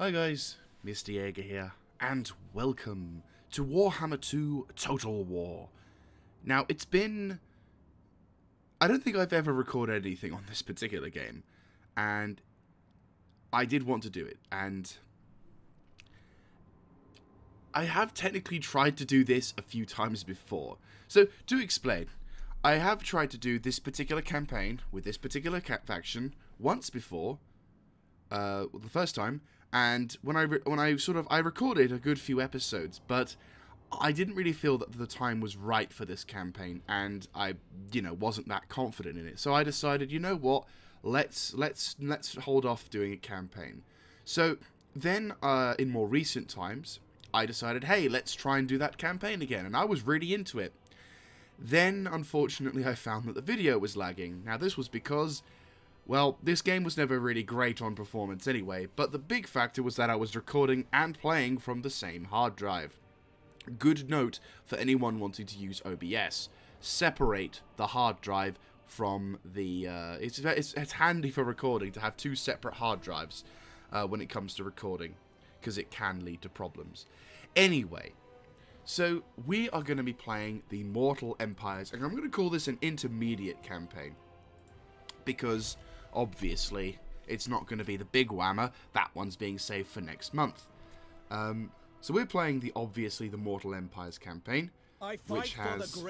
Hi guys, Mr. Jaeger here, and welcome to Warhammer 2 Total War. Now, it's been... I don't think I've ever recorded anything on this particular game, and I did want to do it, and I have technically tried to do this a few times before. So, to explain, I have tried to do this particular campaign with this particular faction once before, the first time, and when I recorded a good few episodes, but I didn't really feel that the time was right for this campaign, and I, wasn't that confident in it. So I decided, you know what, let's hold off doing a campaign. So then, in more recent times, I decided, hey, let's try and do that campaign again, and I was really into it. Then, unfortunately, I found that the video was lagging. Now, this was because, well, this game was never really great on performance anyway, but the big factor was that I was recording and playing from the same hard drive. Good note for anyone wanting to use OBS. Separate the hard drive from the... It's handy for recording to have two separate hard drives when it comes to recording, because it can lead to problems. Anyway, so we are going to be playing the Mortal Empires, and I'm going to call this an intermediate campaign, because obviously it's not going to be the big whammer. That one's being saved for next month. So we're playing obviously the Mortal Empires campaign, which has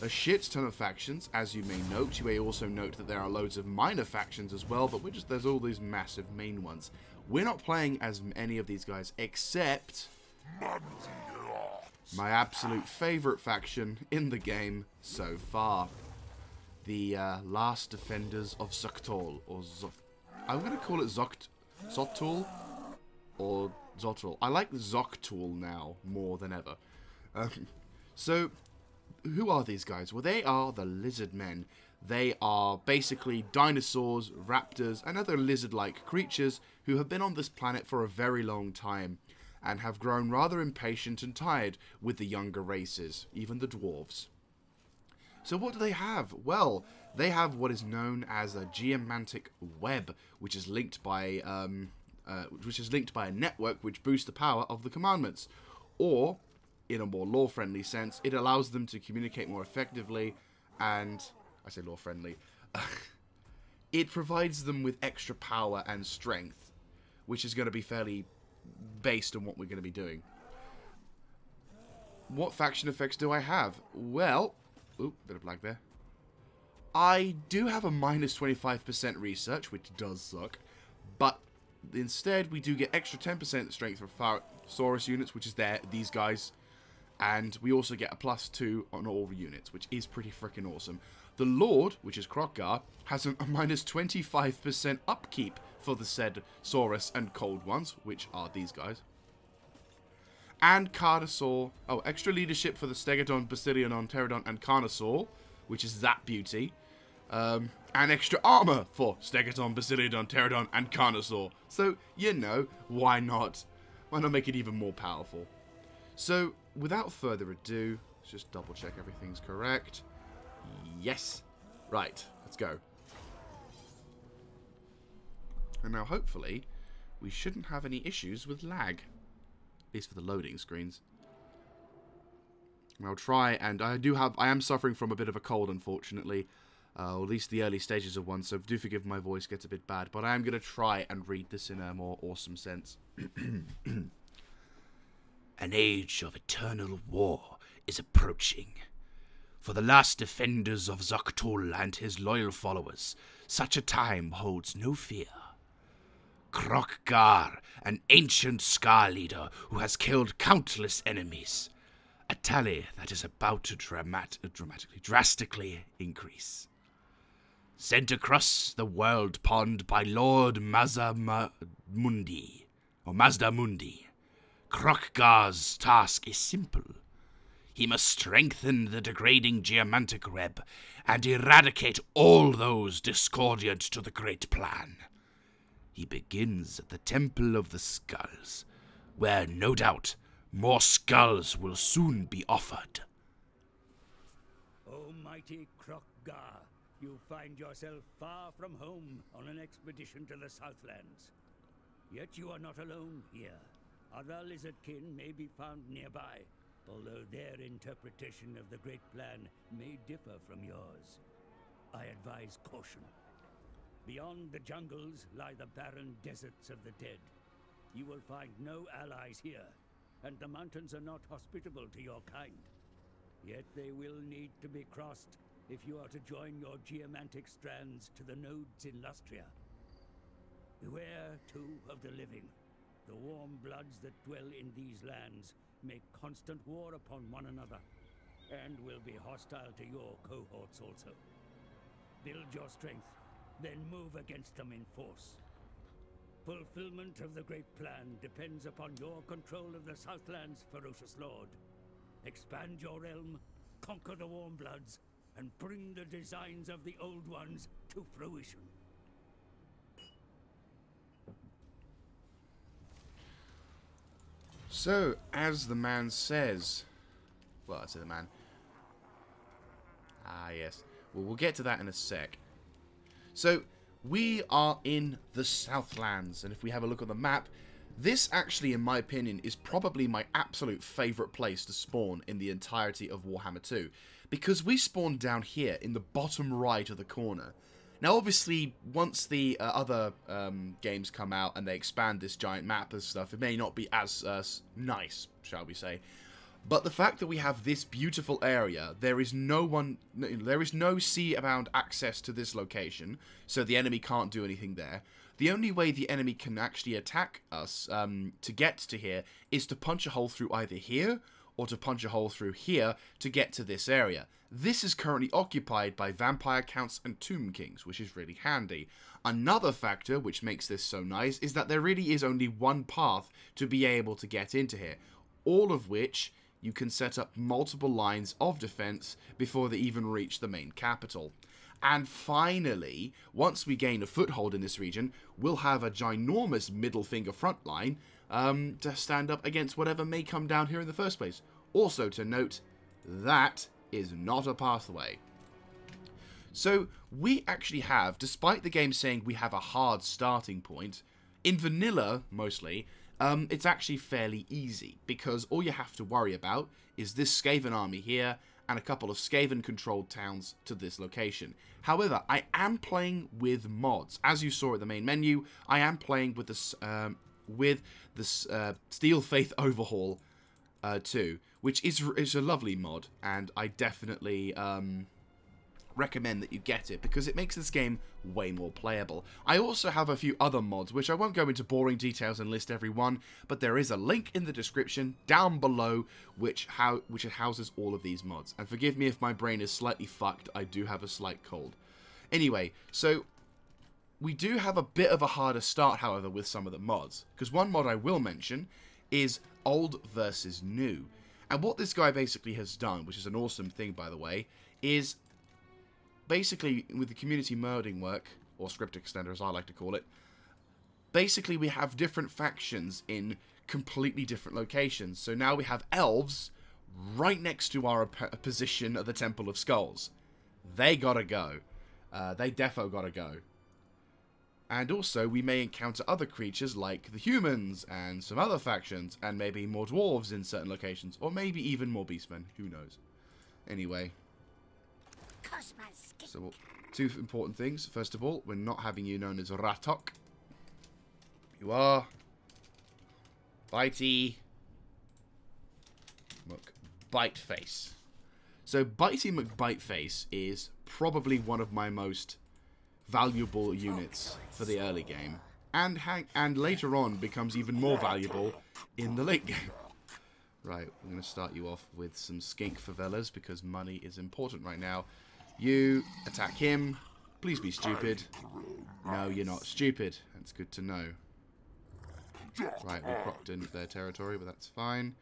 a shit ton of factions, as you may note. You may also note that there are loads of minor factions as well, but there's all these massive main ones. We're not playing as any of these guys, except my absolute favourite faction in the game so far. The last defenders of Zok'tol, or I'm going to call it Zok'tol, or Zot'tol. I like Zok'tol now more than ever. So, who are these guys? Well, they are the lizard men. They are basically dinosaurs, raptors, and other lizard-like creatures who have been on this planet for a very long time, and have grown rather impatient and tired with the younger races, even the dwarves. So what do they have? Well, they have what is known as a Geomantic web, which is linked by a network which boosts the power of the commandments. Or, in a more lore-friendly sense, it allows them to communicate more effectively, and I say lore-friendly. It provides them with extra power and strength, which is going to be fairly based on what we're going to be doing. What faction effects do I have? Well, oop, bit of lag there. I do have a minus 25% research, which does suck, but instead we do get extra 10% strength for Saurus units, which is these guys, and we also get a +2 on all units, which is pretty freaking awesome. The Lord, which is Kroq-gar, has a minus 25% upkeep for the said Saurus and Cold ones, which are these guys. And Carnosaur, extra leadership for the Stegodon, Basilionon, Pterodon, and Carnosaur, which is that beauty. And extra armor for Stegodon, Basilionon, Pterodon, and Carnosaur. So, why not? Why not make it even more powerful? So, without further ado, let's just double check everything's correct. Yes. Right, let's go. And now, hopefully, we shouldn't have any issues with lag. At least for the loading screens. And I'll try, and I am suffering from a bit of a cold, unfortunately. Or at least the early stages of one, so do forgive my voice gets a bit bad. But I am going to try and read this in a more awesome sense. An age of eternal war is approaching. For the last defenders of Zok'tol and his loyal followers, such a time holds no fear. Kroq-gar, an ancient Scar leader who has killed countless enemies. A tally that is about to drastically increase. Sent across the world pond by Lord Mazdamundi, Kroq-gar's task is simple. He must strengthen the degrading Geomantic web and eradicate all those discordant to the great plan. He begins at the Temple of the Skulls, where, no doubt, more skulls will soon be offered. O mighty Kroq-gar, you find yourself far from home on an expedition to the Southlands. Yet you are not alone here. Other lizardkin may be found nearby, although their interpretation of the Great Plan may differ from yours. I advise caution. Beyond the jungles lie the barren deserts of the dead. You will find no allies here, and the mountains are not hospitable to your kind. Yet they will need to be crossed if you are to join your geomantic strands to the nodes in Lustria. Beware, too, of the living. The warm bloods that dwell in these lands make constant war upon one another, and will be hostile to your cohorts also. Build your strength, then move against them in force. Fulfillment of the Great Plan depends upon your control of the Southland's ferocious lord. Expand your realm, conquer the warm bloods, and bring the designs of the Old Ones to fruition. So, as the man says... Well, I say the man. Ah, yes. Well, we'll get to that in a sec. So, we are in the Southlands, and if we have a look at the map, this actually, in my opinion, is probably my absolute favourite place to spawn in the entirety of Warhammer 2. Because we spawn down here, in the bottom right of the corner. Now, obviously, once the other games come out and they expand this giant map and stuff, it may not be as nice, shall we say. But the fact that we have this beautiful area, there is no sea-bound access to this location, so the enemy can't do anything there. The only way the enemy can actually attack us to get to here is to punch a hole through either here or to punch a hole through here to get to this area. This is currently occupied by vampire counts and tomb kings, which is really handy. Another factor which makes this so nice is that there really is only one path to be able to get into here, all of which you can set up multiple lines of defense before they even reach the main capital. And finally, once we gain a foothold in this region, we'll have a ginormous middle finger front line to stand up against whatever may come down here in the first place. Also to note, that is not a pathway. So we actually have, despite the game saying we have a hard starting point, in vanilla mostly, it's actually fairly easy, because all you have to worry about is this Skaven army here, and a couple of Skaven-controlled towns to this location. However, I am playing with mods. As you saw at the main menu, I am playing with this Steel Faith Overhaul 2, which is a lovely mod, and I definitely recommend that you get it, because it makes this game way more playable. I also have a few other mods, which I won't go into boring details and list every one, but there is a link in the description down below which houses all of these mods. And forgive me if my brain is slightly fucked, I do have a slight cold. Anyway, so we do have a bit of a harder start, however, with some of the mods, because one mod I will mention is old versus new. And what this guy basically has done, which is an awesome thing by the way, is basically, with the community modding work, or script extender as I like to call it, basically we have different factions in completely different locations. So now we have elves right next to our position at the Temple of Skulls. They gotta go. They defo gotta go. And also, we may encounter other creatures like the humans and some other factions, and maybe more dwarves in certain locations, or maybe even more beastmen, who knows. Anyway. So, two important things. First of all, we're not having you known as Ratok. You are Bitey McBiteface. So, Bitey McBiteface is probably one of my most valuable units for the early game, and later on becomes even more valuable in the late game. Right, we're going to start you off with some skink favelas, because money is important right now. You attack him. Please be stupid. No, you're not stupid. That's good to know. Right, we cropped into their territory, but that's fine.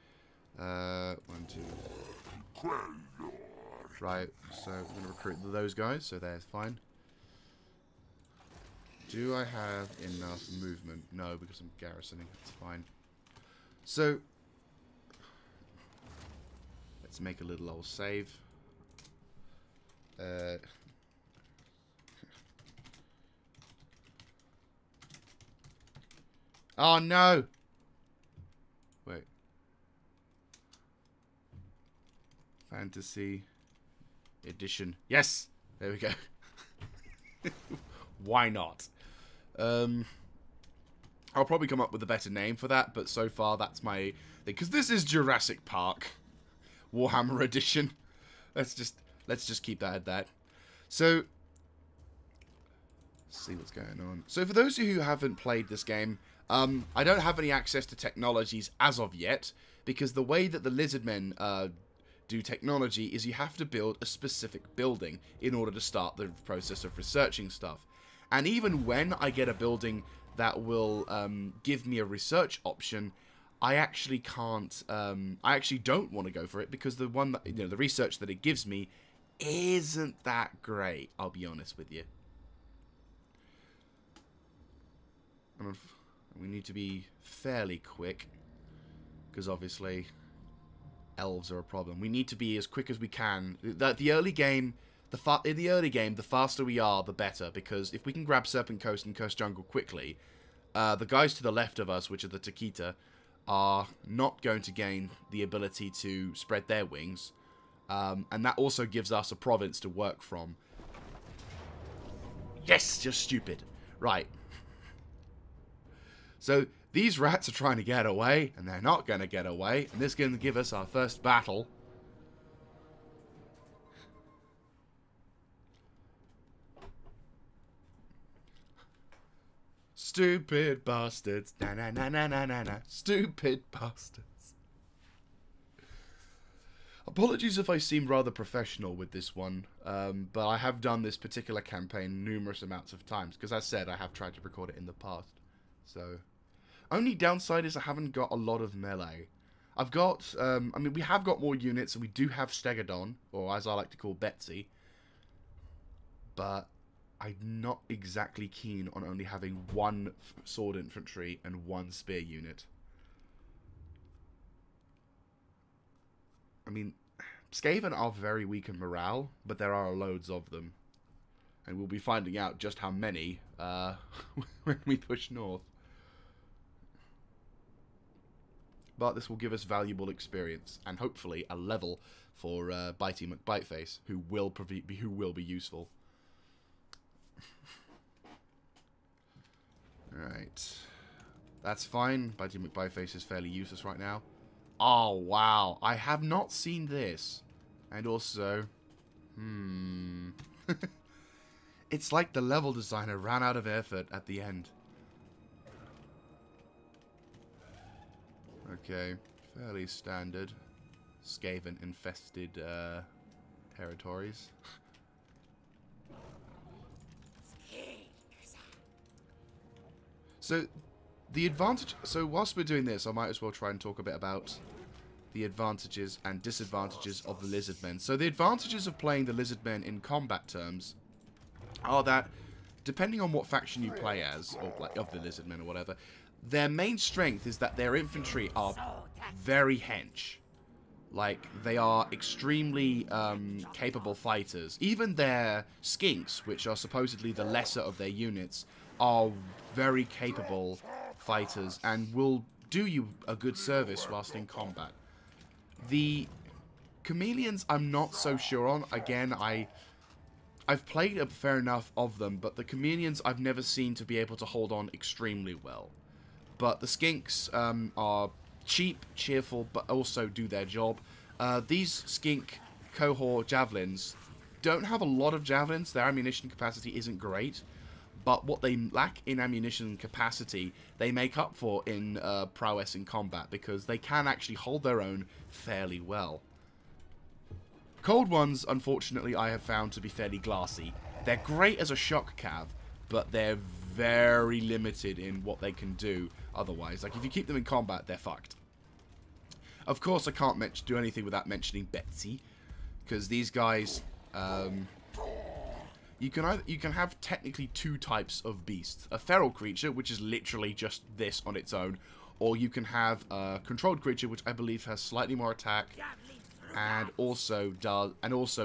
1, 2. Right, so we're going to recruit those guys, so they're fine. Do I have enough movement? No, because I'm garrisoning. That's fine. So, let's make a little old save. Oh, no. Wait. Fantasy Edition. Yes. There we go. Why not? I'll probably come up with a better name for that, but so far that's my thing. Because this is Jurassic Park Warhammer Edition. Let's just keep that at that. So, let's see what's going on. So for those of you who haven't played this game, I don't have any access to technologies as of yet, because the way that the Lizardmen do technology is you have to build a specific building in order to start the process of researching stuff. And even when I get a building that will give me a research option, I actually can't. I actually don't want to go for it because the one that, the research that it gives me isn't that great. I'll be honest with you. We need to be fairly quick because obviously elves are a problem. We need to be as quick as we can. The early game. In the early game, the faster we are, the better, because if we can grab Serpent Coast and Cursed Jungle quickly, the guys to the left of us, which are the Takita, are not going to gain the ability to spread their wings, and that also gives us a province to work from. Yes, you're stupid. Right. So, these rats are trying to get away, and they're not going to get away, and this is going to give us our first battle. Stupid bastards. Na na na na na na na. Stupid bastards. Apologies if I seem rather professional with this one, but I have done this particular campaign numerous amounts of times, because as I said, I have tried to record it in the past. So, only downside is I haven't got a lot of melee. I've got, I mean, we have got more units, and we do have Stegodon, or as I like to call Betsy, but I'm not exactly keen on only having one sword infantry and one spear unit. I mean, Skaven are very weak in morale, but there are loads of them. And we'll be finding out just how many when we push north. But this will give us valuable experience, and hopefully a level for Bitey McBiteface, who will be useful. Right. That's fine. Bitey McBiteface is fairly useless right now. Oh, wow. I have not seen this. And also... It's like the level designer ran out of effort at the end. Okay. Fairly standard. Skaven-infested territories. So, the advantage... So, whilst we're doing this, I might as well try and talk a bit about the advantages and disadvantages of the Lizardmen. So, the advantages of playing the Lizardmen in combat terms are that, depending on what faction you play as, or like of the Lizardmen or whatever, their main strength is that their infantry are very hench. Like, they are extremely capable fighters. Even their skinks, which are supposedly the lesser of their units, are very capable fighters and will do you a good service whilst in combat. The chameleons I'm not so sure on. Again, I've played a fair enough of them, but the chameleons I've never seen to be able to hold on extremely well. But the skinks are cheap, cheerful, but also do their job. These skink cohort javelins don't have a lot of javelins. Their ammunition capacity isn't great. But what they lack in ammunition capacity, they make up for in prowess in combat, because they can actually hold their own fairly well. Cold ones, unfortunately, I have found to be fairly glassy. They're great as a shock cav, but they're very limited in what they can do otherwise. Like, if you keep them in combat, they're fucked. Of course, I can't do anything without mentioning Betsy, because these guys... You can have technically two types of beasts. A feral creature, which is literally just this on its own, or you can have a controlled creature, which I believe has slightly more attack, and also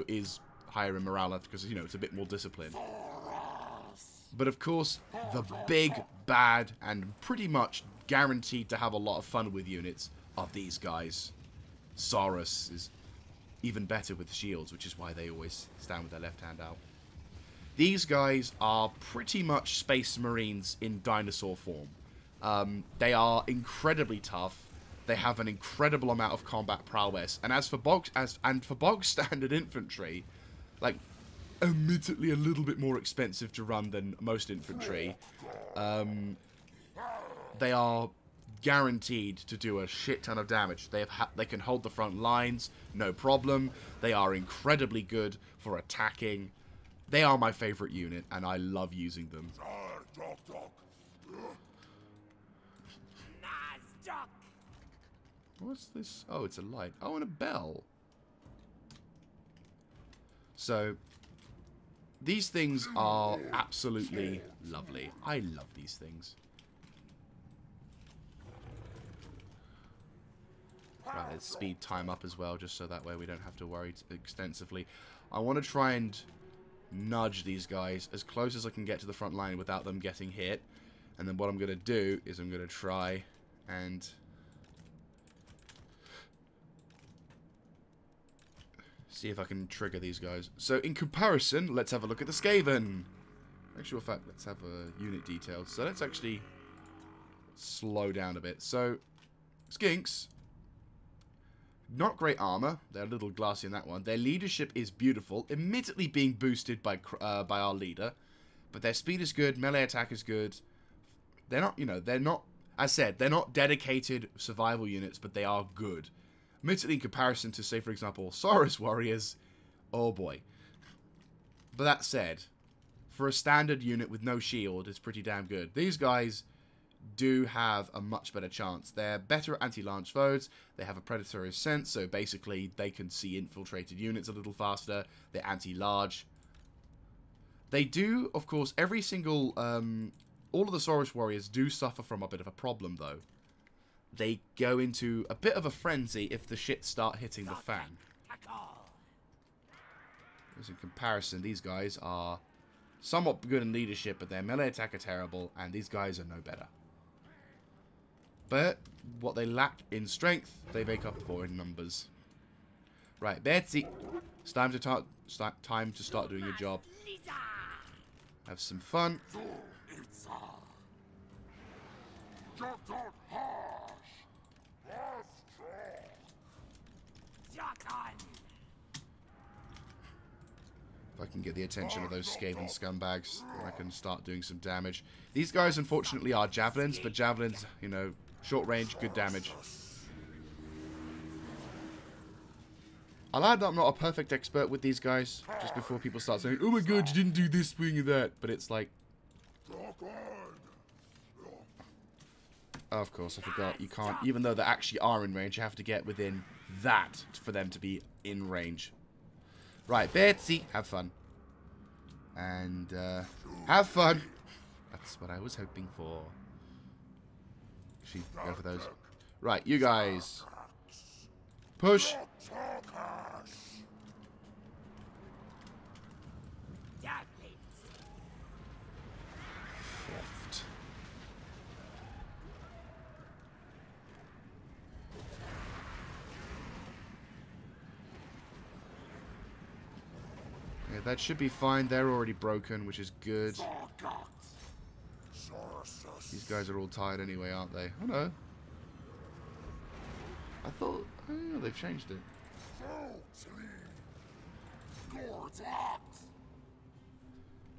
is higher in morale because it's a bit more disciplined. But of course, the big, bad, and pretty much guaranteed to have a lot of fun with units are these guys. Saurus is even better with shields, which is why they always stand with their left hand out. These guys are pretty much Space Marines in dinosaur form. They are incredibly tough. They have an incredible amount of combat prowess, and for bog standard infantry, like, admittedly a little bit more expensive to run than most infantry, they are guaranteed to do a shit ton of damage. They can hold the front lines, no problem. They are incredibly good for attacking. They are my favorite unit, and I love using them. What's this? Oh, it's a light. Oh, and a bell. So, these things are absolutely lovely. I love these things. Right, let's speed time up as well, just so that way we don't have to worry extensively. I want to try and nudge these guys as close as I can get to the front line without them getting hit. And then what I'm going to do is I'm going to try and see if I can trigger these guys. So in comparison, let's have a look at the Skaven. Actual fact, let's have a unit details. So let's actually slow down a bit. So Skinks, not great armor. They're a little glassy in that one. Their leadership is beautiful, admittedly being boosted by our leader, but their speed is good. Melee attack is good. They're not, they're not. As said, they're not dedicated survival units, but they are good. Admittedly, in comparison to, say, for example, Saurus warriors, oh boy. But that said, for a standard unit with no shield, it's pretty damn good. These guys do have a much better chance. They're better at anti-launch foes. They have a predatory sense, so basically they can see infiltrated units a little faster. They're anti-large. They do, of course, every single... all of the Saurus warriors do suffer from a bit of a problem, though. They go into a bit of a frenzy if the shit start hitting the fan. As in comparison, these guys are somewhat good in leadership, but their melee attack are terrible, and these guys are no better. But what they lack in strength, they make up for in numbers. Right, Betsy, it's time to start doing your job. Have some fun. If I can get the attention of those Skaven scumbags, then I can start doing some damage. These guys, unfortunately, are javelins, but javelins, short range, good damage. I'll add that I'm not a perfect expert with these guys, just before people start saying, oh my god, you didn't do this, wing of that. But it's like... Oh, of course, I forgot. You can't, even though they actually are in range, you have to get within that for them to be in range. Right, Betsy, have fun. And, have fun. That's what I was hoping for. Actually, go for those. Right, you guys. Push. Yeah, that should be fine. They're already broken, which is good. These guys are all tired anyway, aren't they? Oh no. I thought... Oh, yeah, they've changed it.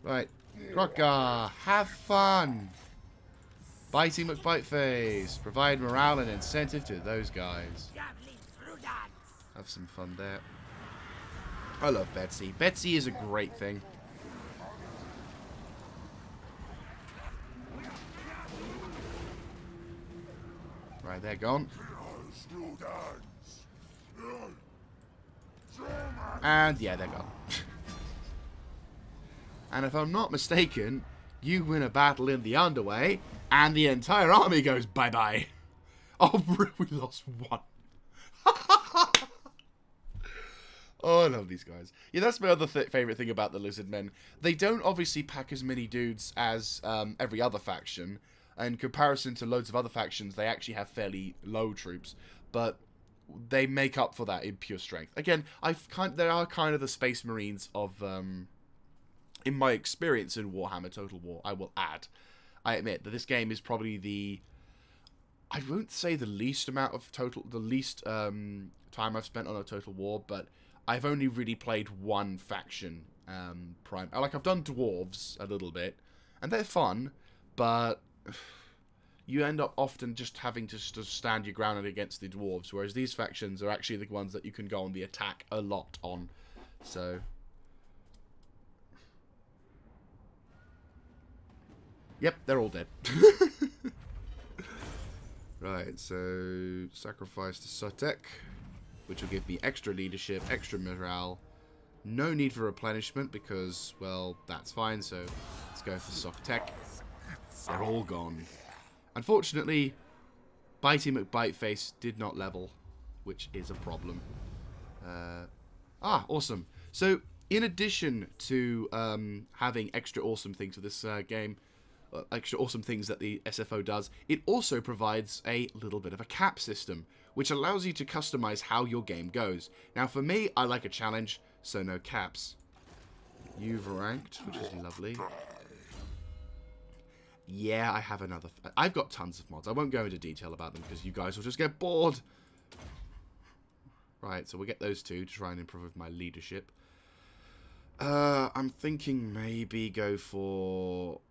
Right. Kroq-gar, have fun! Biting McBiteface. Provide morale and incentive to those guys. Have some fun there. I love Betsy. Betsy is a great thing. Right, they're gone. And yeah, they're gone. And if I'm not mistaken, you win a battle in the underway, and the entire army goes bye-bye. Oh, we lost one. Oh, I love these guys. Yeah, that's my other favourite thing about the Lizard Men. They don't obviously pack as many dudes as every other faction, In comparison to loads of other factions, they actually have fairly low troops, but they make up for that in pure strength. Again, they are kind of the Space Marines of, in my experience in Warhammer Total War, I will add. I admit that this game is probably I won't say the least time I've spent on a Total War, but I've only really played one faction, I've done dwarves a little bit, and they're fun, but you end up often just having to stand your ground against the dwarves, whereas these factions are actually the ones that you can go on the attack a lot on. So, yep, they're all dead. Right, so sacrifice to Sotek, which will give me extra leadership, extra morale. No need for replenishment because, well, that's fine, so let's go for Sotek. They're all gone. Unfortunately, Bitey McBiteface did not level, which is a problem. Awesome. So, in addition to having extra awesome things for this game, extra awesome things that the SFO does, it also provides a little bit of a cap system, which allows you to customize how your game goes. Now, for me, I like a challenge, so no caps. You've ranked, which is lovely. Yeah, I have another... I've got tons of mods. I won't go into detail about them because you guys will just get bored. Right, so we'll get those two to try and improve my leadership. I'm thinking maybe go for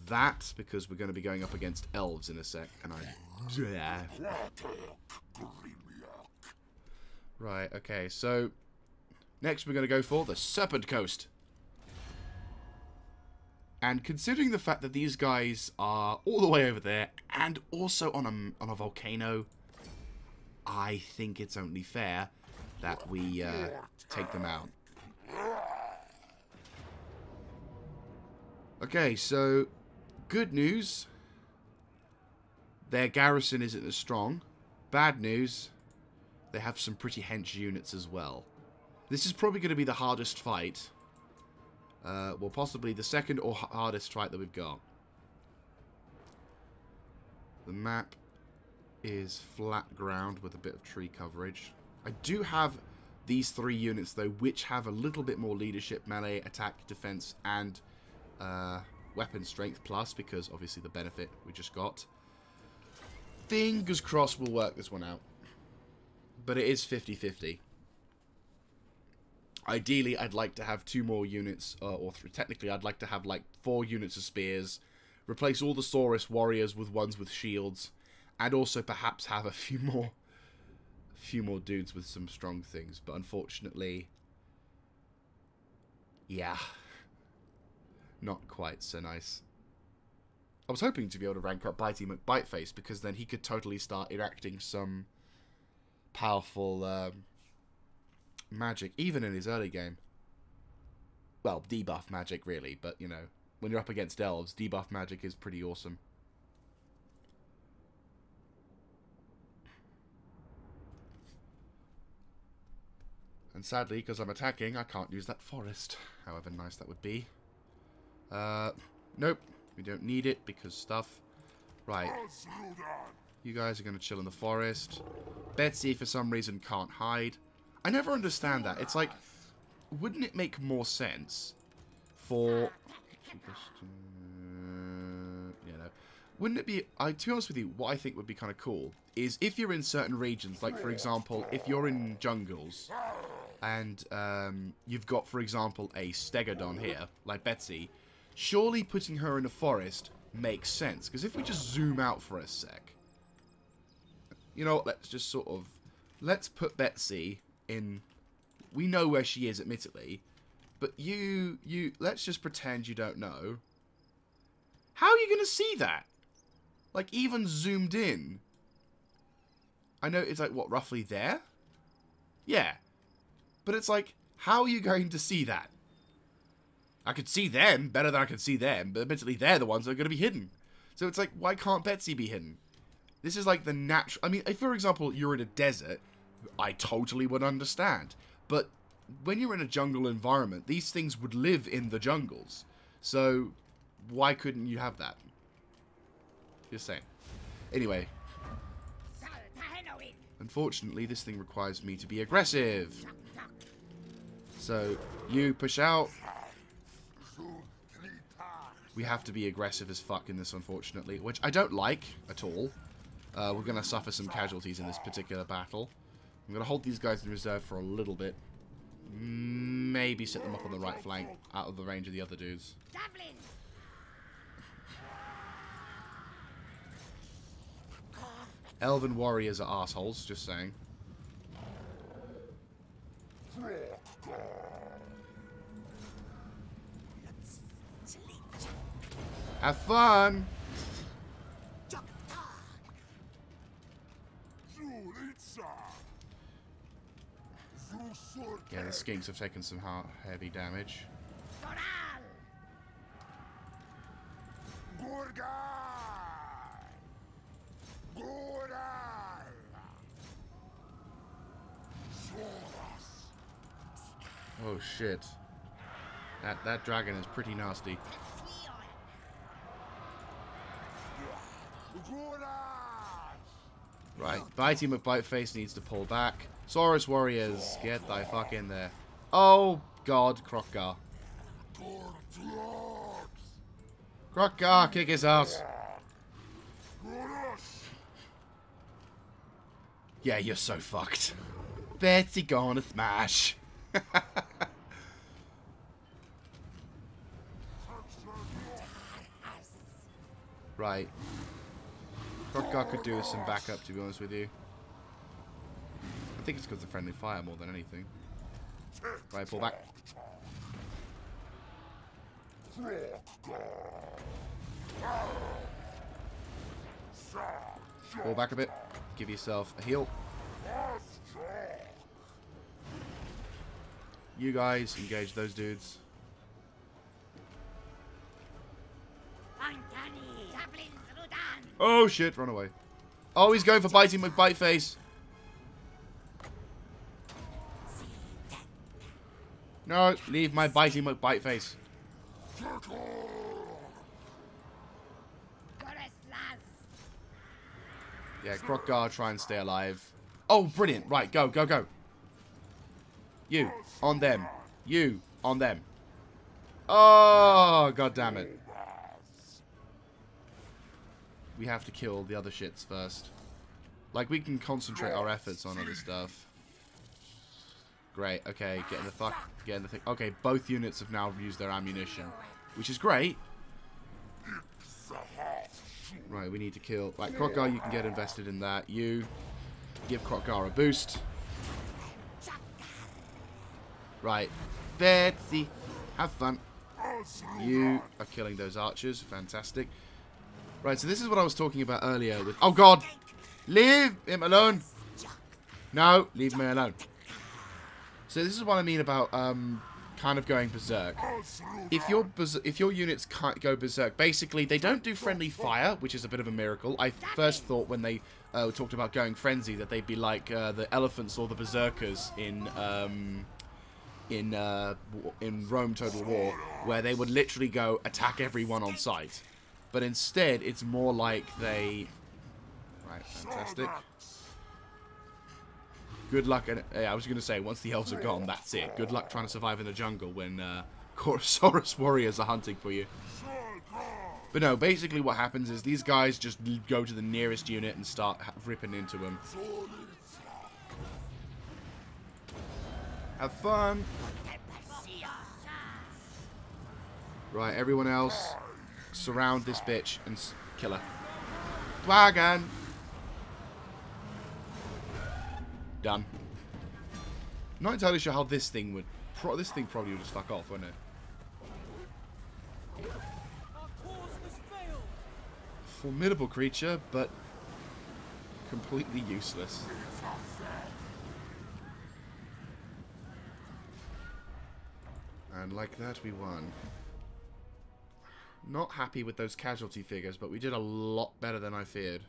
that because we're going to be going up against elves in a sec. And yeah. Right, okay, so next we're going to go for the Serpent Coast. And considering the fact that these guys are all the way over there and also on a volcano, I think it's only fair that we take them out. Okay, so good news. Their garrison isn't as strong. Bad news. They have some pretty hench units as well. This is probably going to be the hardest fight. Well, possibly the second or hardest fight that we've got. The map is flat ground with a bit of tree coverage. I do have these three units, though, which have a little bit more leadership, melee, attack, defense, and weapon strength plus, because obviously the benefit we just got. Fingers crossed we'll work this one out. But it is 50-50. Ideally, I'd like to have 2 more units, or technically I'd like to have like 4 units of spears, replace all the Saurus warriors with ones with shields, and also perhaps have a few more dudes with some strong things. But unfortunately, yeah, not quite so nice. I was hoping to be able to rank up Bitey McBiteface, because then he could totally start enacting some powerful magic, even in his early game. Well, debuff magic, really, but, you know, when you're up against elves, debuff magic is pretty awesome. And sadly, because I'm attacking, I can't use that forest, however nice that would be. Nope, we don't need it, because stuff. Right. You guys are going to chill in the forest. Betsy, for some reason, can't hide. I never understand that. It's like, wouldn't it make more sense for... Wouldn't it be... to be honest with you, what I think would be kind of cool is if you're in certain regions, like, for example, if you're in jungles, and you've got, for example, a Stegodon here, like Betsy, surely putting her in a forest makes sense. Because if we just zoom out for a sec... You know what, let's just sort of... Let's put Betsy... in, we know where she is, admittedly, but let's just pretend you don't know. How are you going to see that? Like, even zoomed in. I know it's like, what, roughly there? Yeah. But it's like, how are you going to see that? I could see them better than I could see them, but admittedly they're the ones that are going to be hidden. So it's like, why can't Betsy be hidden? This is like the natural... I mean, if, for example, you're in a desert... I totally would understand. But when you're in a jungle environment, these things would live in the jungles. So why couldn't you have that? Just saying. Anyway. Unfortunately, this thing requires me to be aggressive. So, you push out. We have to be aggressive as fuck in this, unfortunately. Which I don't like at all. We're going to suffer some casualties in this particular battle. I'm going to hold these guys in reserve for a little bit. Maybe set them up on the right flank, out of the range of the other dudes. Elven warriors are assholes, just saying. Have fun! Yeah, the skinks have taken some heavy damage. Oh shit. That dragon is pretty nasty. Right, Bitey McBiteface needs to pull back. Saurus warriors, get thy fuck in there. Oh god, Kroq-gar. Kroq-gar, kick his ass. Yeah, you're so fucked. Betsy gonna smash. Right. Kroq-gar could do with some backup, to be honest with you. I think it's because of friendly fire more than anything. Right, pull back. Pull back a bit. Give yourself a heal. You guys engage those dudes. Oh shit, run away. Oh, he's going for Bitey McBiteface. No, leave my Bitey McBiteface. Yeah, Kroq-gar, try and stay alive. Oh, brilliant. Right, go, go, go. You, on them. You, on them. Oh, god damn it. We have to kill the other shits first. Like, we can concentrate our efforts on other stuff. Great, okay, get in the fuck, get in the thing. Okay, both units have now used their ammunition, which is great. Right, we need to kill. Right, Kroq-gar, you can get invested in that. You give Kroq-gar a boost. Right, Betsy, have fun. You are killing those archers, fantastic. Right, so this is what I was talking about earlier with... Oh, God! Leave him alone! No, leave me alone. So this is what I mean about kind of going berserk. If your units can't go berserk, basically, they don't do friendly fire, which is a bit of a miracle. I first thought when they talked about going frenzy that they'd be like the elephants or the berserkers in Rome Total War, where they would literally go attack everyone on sight. But instead, it's more like they... Right, fantastic. Good luck, and I was going to say, once the elves are gone, that's it. Good luck trying to survive in the jungle when Saurus warriors are hunting for you. But no, basically what happens is these guys just go to the nearest unit and start ripping into them. Have fun! Right, everyone else... Surround this bitch and kill her. Dragon! Done. Not entirely sure how this thing would... this thing probably would just fuck off, wouldn't it? Formidable creature, but completely useless. And like that, we won. Not happy with those casualty figures, but we did a lot better than I feared.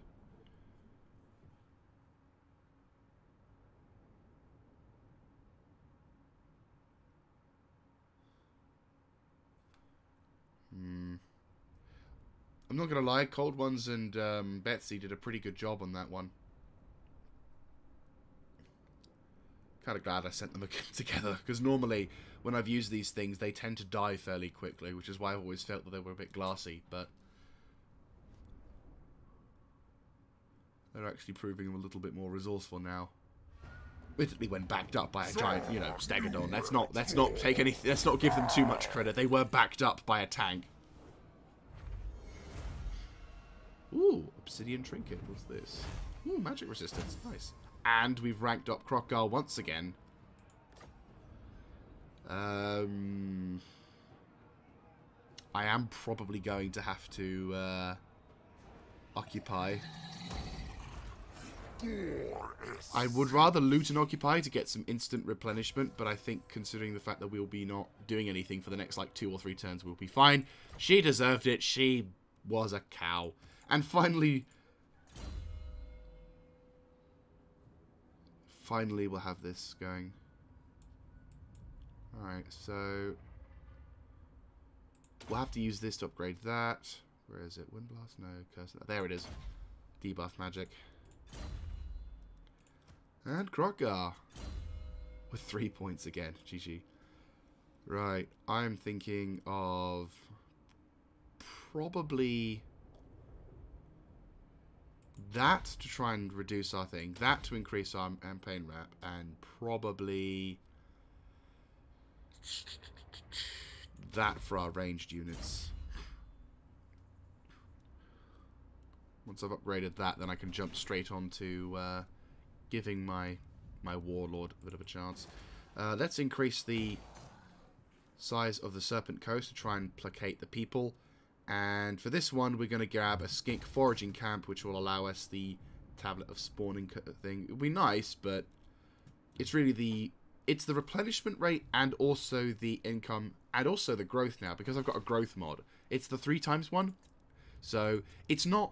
I'm not going to lie, Cold Ones and Betsy did a pretty good job on that one. Kind of glad I sent them together, because normally when I've used these things, they tend to die fairly quickly, which is why I've always felt that they were a bit glassy, but they're actually proving a little bit more resourceful now. Admittedly, when backed up by a giant, you know, Stegodon, let's not give them too much credit. They were backed up by a tank. Ooh, Obsidian Trinket, what's this? Ooh, magic resistance, nice. And we've ranked up Kroq-gar once again. I am probably going to have to occupy. I would rather loot and occupy to get some instant replenishment, but I think considering the fact that we'll be not doing anything for the next like 2 or 3 turns, we'll be fine. She deserved it. She was a cow. And finally we'll have this going. Alright, so we'll have to use this to upgrade that. Where is it? Wind Blast? No, Curse. There it is. Debuff magic. And Kroq-gar with 3 points again. GG. Right, I'm thinking of probably that to try and reduce our thing, that to increase our campaign rep, and probably that for our ranged units. Once I've upgraded that, then I can jump straight on to giving my warlord a bit of a chance. Let's increase the size of the Serpent Coast to try and placate the people. And for this one, we're going to grab a skink foraging camp, which will allow us the tablet of spawning thing. It'll be nice, but it's really the replenishment rate and also the income and also the growth now, because I've got a growth mod. It's the 3x1, so it's not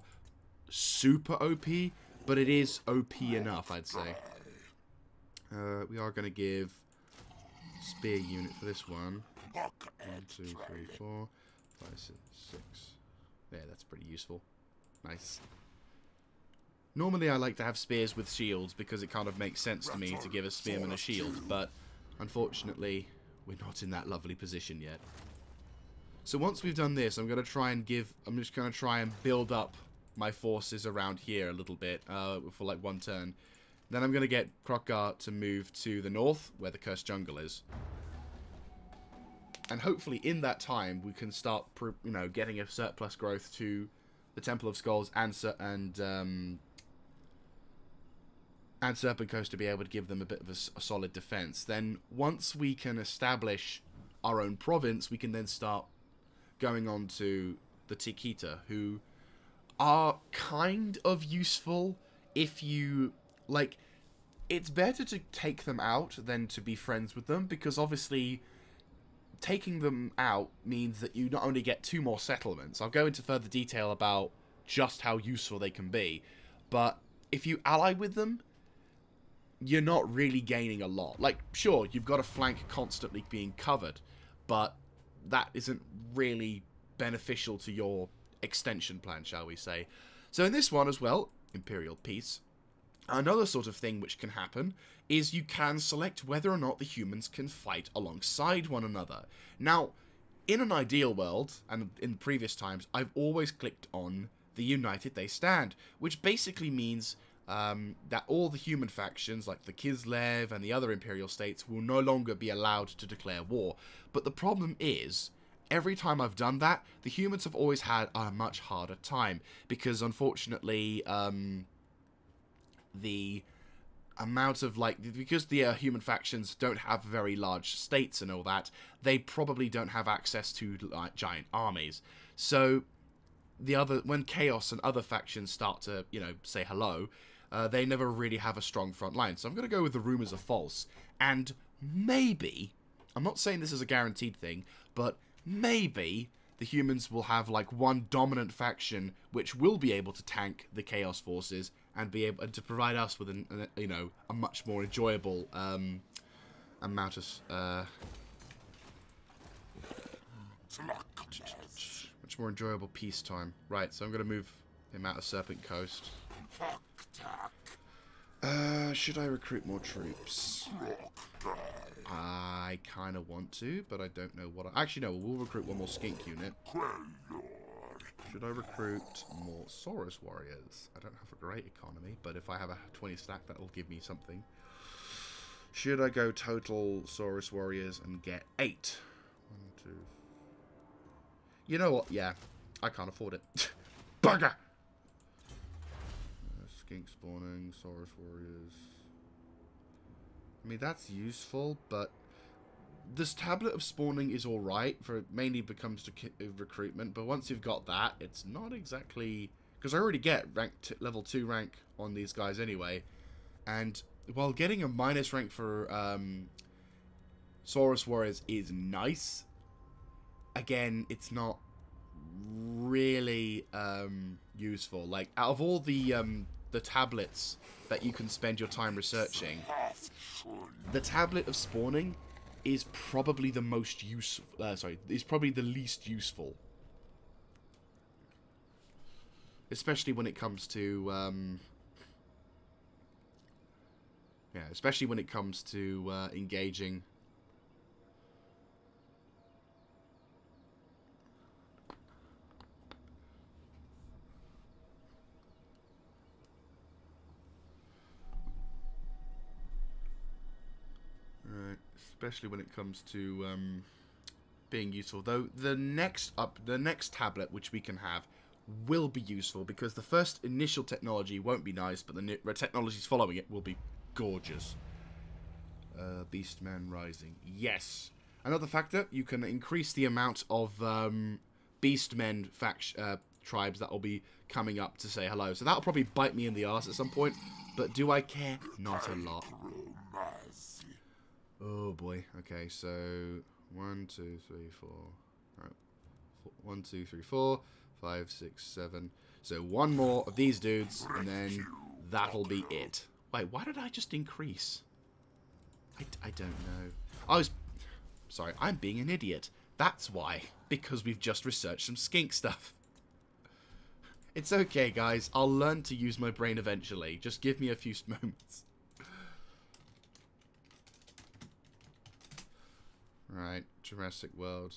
super OP, but it is OP enough, I'd say. We are going to give spear unit for this one. 1, 2, 3, 4, 5, 6, 6. Yeah, that's pretty useful. Nice. Normally I like to have spears with shields because it kind of makes sense to me to give a spearman a shield, but unfortunately we're not in that lovely position yet. So once we've done this, I'm just going to try and build up my forces around here a little bit for like 1 turn. Then I'm going to get Kroq-gar to move to the north where the Cursed Jungle is. And hopefully in that time we can start, getting a surplus growth to the Temple of Skulls and Serpent Coast to be able to give them a bit of a solid defense. Then once we can establish our own province, we can then start going on to the Tikita, who are kind of useful if you, like, it's better to take them out than to be friends with them, because obviously taking them out means that you not only get 2 more settlements. I'll go into further detail about just how useful they can be, but if you ally with them, you're not really gaining a lot. Like, sure, you've got a flank constantly being covered, but that isn't really beneficial to your extension plan, shall we say. So in this one as well, Imperial Peace, another sort of thing which can happen is you can select whether or not the humans can fight alongside one another. Now, in an ideal world, and in previous times, I've always clicked on the United They Stand, which basically means that all the human factions, like the Kislev and the other Imperial states, will no longer be allowed to declare war. But the problem is, every time I've done that, the humans have always had a much harder time, because unfortunately, the amount of, because the human factions don't have very large states and all that, they probably don't have access to, like, giant armies. So, when Chaos and other factions start to, say hello, they never really have a strong front line. So I'm going to go with the rumors are false. And maybe, I'm not saying this is a guaranteed thing, but maybe the humans will have, like, one dominant faction which will be able to tank the Chaos forces and be able to provide us with a much more enjoyable amount of much much more enjoyable peacetime. Right, so I'm going to move him out of Serpent Coast. Should I recruit more troops? I kind of want to, but I don't know what actually, no, we'll recruit one more skink unit. Should I recruit more Saurus warriors? I don't have a great economy, but if I have a 20 stack, that'll give me something. Should I go total Saurus warriors and get 8? 1, 2... You know what? Yeah, I can't afford it. Bugger! Skink spawning, Saurus warriors. I mean, that's useful, but this tablet of spawning is alright, for it mainly becomes to recruitment, but once you've got that, it's not exactly... Because I already get level 2 rank on these guys anyway, and while getting a minus rank for Saurus warriors is nice, again, it's not really useful. Like, out of all the tablets that you can spend your time researching, the tablet of spawning is probably the most useful. Is probably the least useful, especially when it comes to especially when it comes to engaging. Especially when it comes to being useful. Though the next tablet which we can have will be useful, because the first initial technology won't be nice, but the technologies following it will be gorgeous. Beastmen rising. Yes. Another factor, you can increase the amount of Beastmen tribes that will be coming up to say hello. So that'll probably bite me in the arse at some point, but do I care? Not a lot. Oh boy. Okay, so 1, 2, 3, 4. Right. 1, 2, 3, 4, 5, 6, 7. So one more of these dudes, and then that'll be it. Wait, why did I just increase? I don't know. Sorry, I'm being an idiot. That's why. Because we've just researched some skink stuff. It's okay, guys. I'll learn to use my brain eventually. Just give me a few moments. Right, Jurassic World.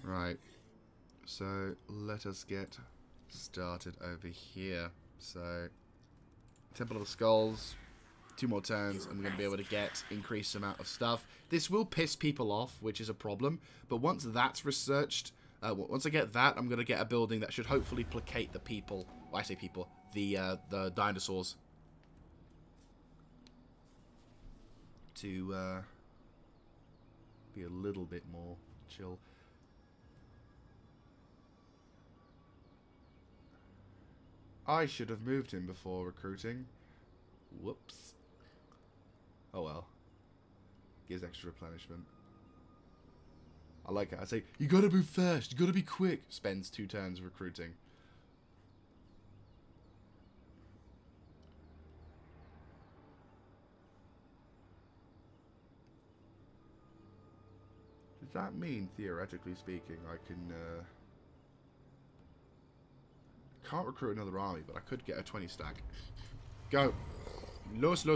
Right, so let us get started over here. So, Temple of the Skulls, 2 more turns, and we're going to be able to get increased amount of stuff. This will piss people off, which is a problem, but once that's researched, once I get that, I'm going to get a building that should hopefully placate the people. Well, I say people, the dinosaurs. To be a little bit more chill. I should have moved him before recruiting. Whoops. Oh well. Gives extra replenishment. I like it. I say, you gotta move fast, you gotta be quick. Spends 2 turns recruiting. Does that mean, theoretically speaking, I can... Can't recruit another army, but I could get a 20 stack. Go. Los.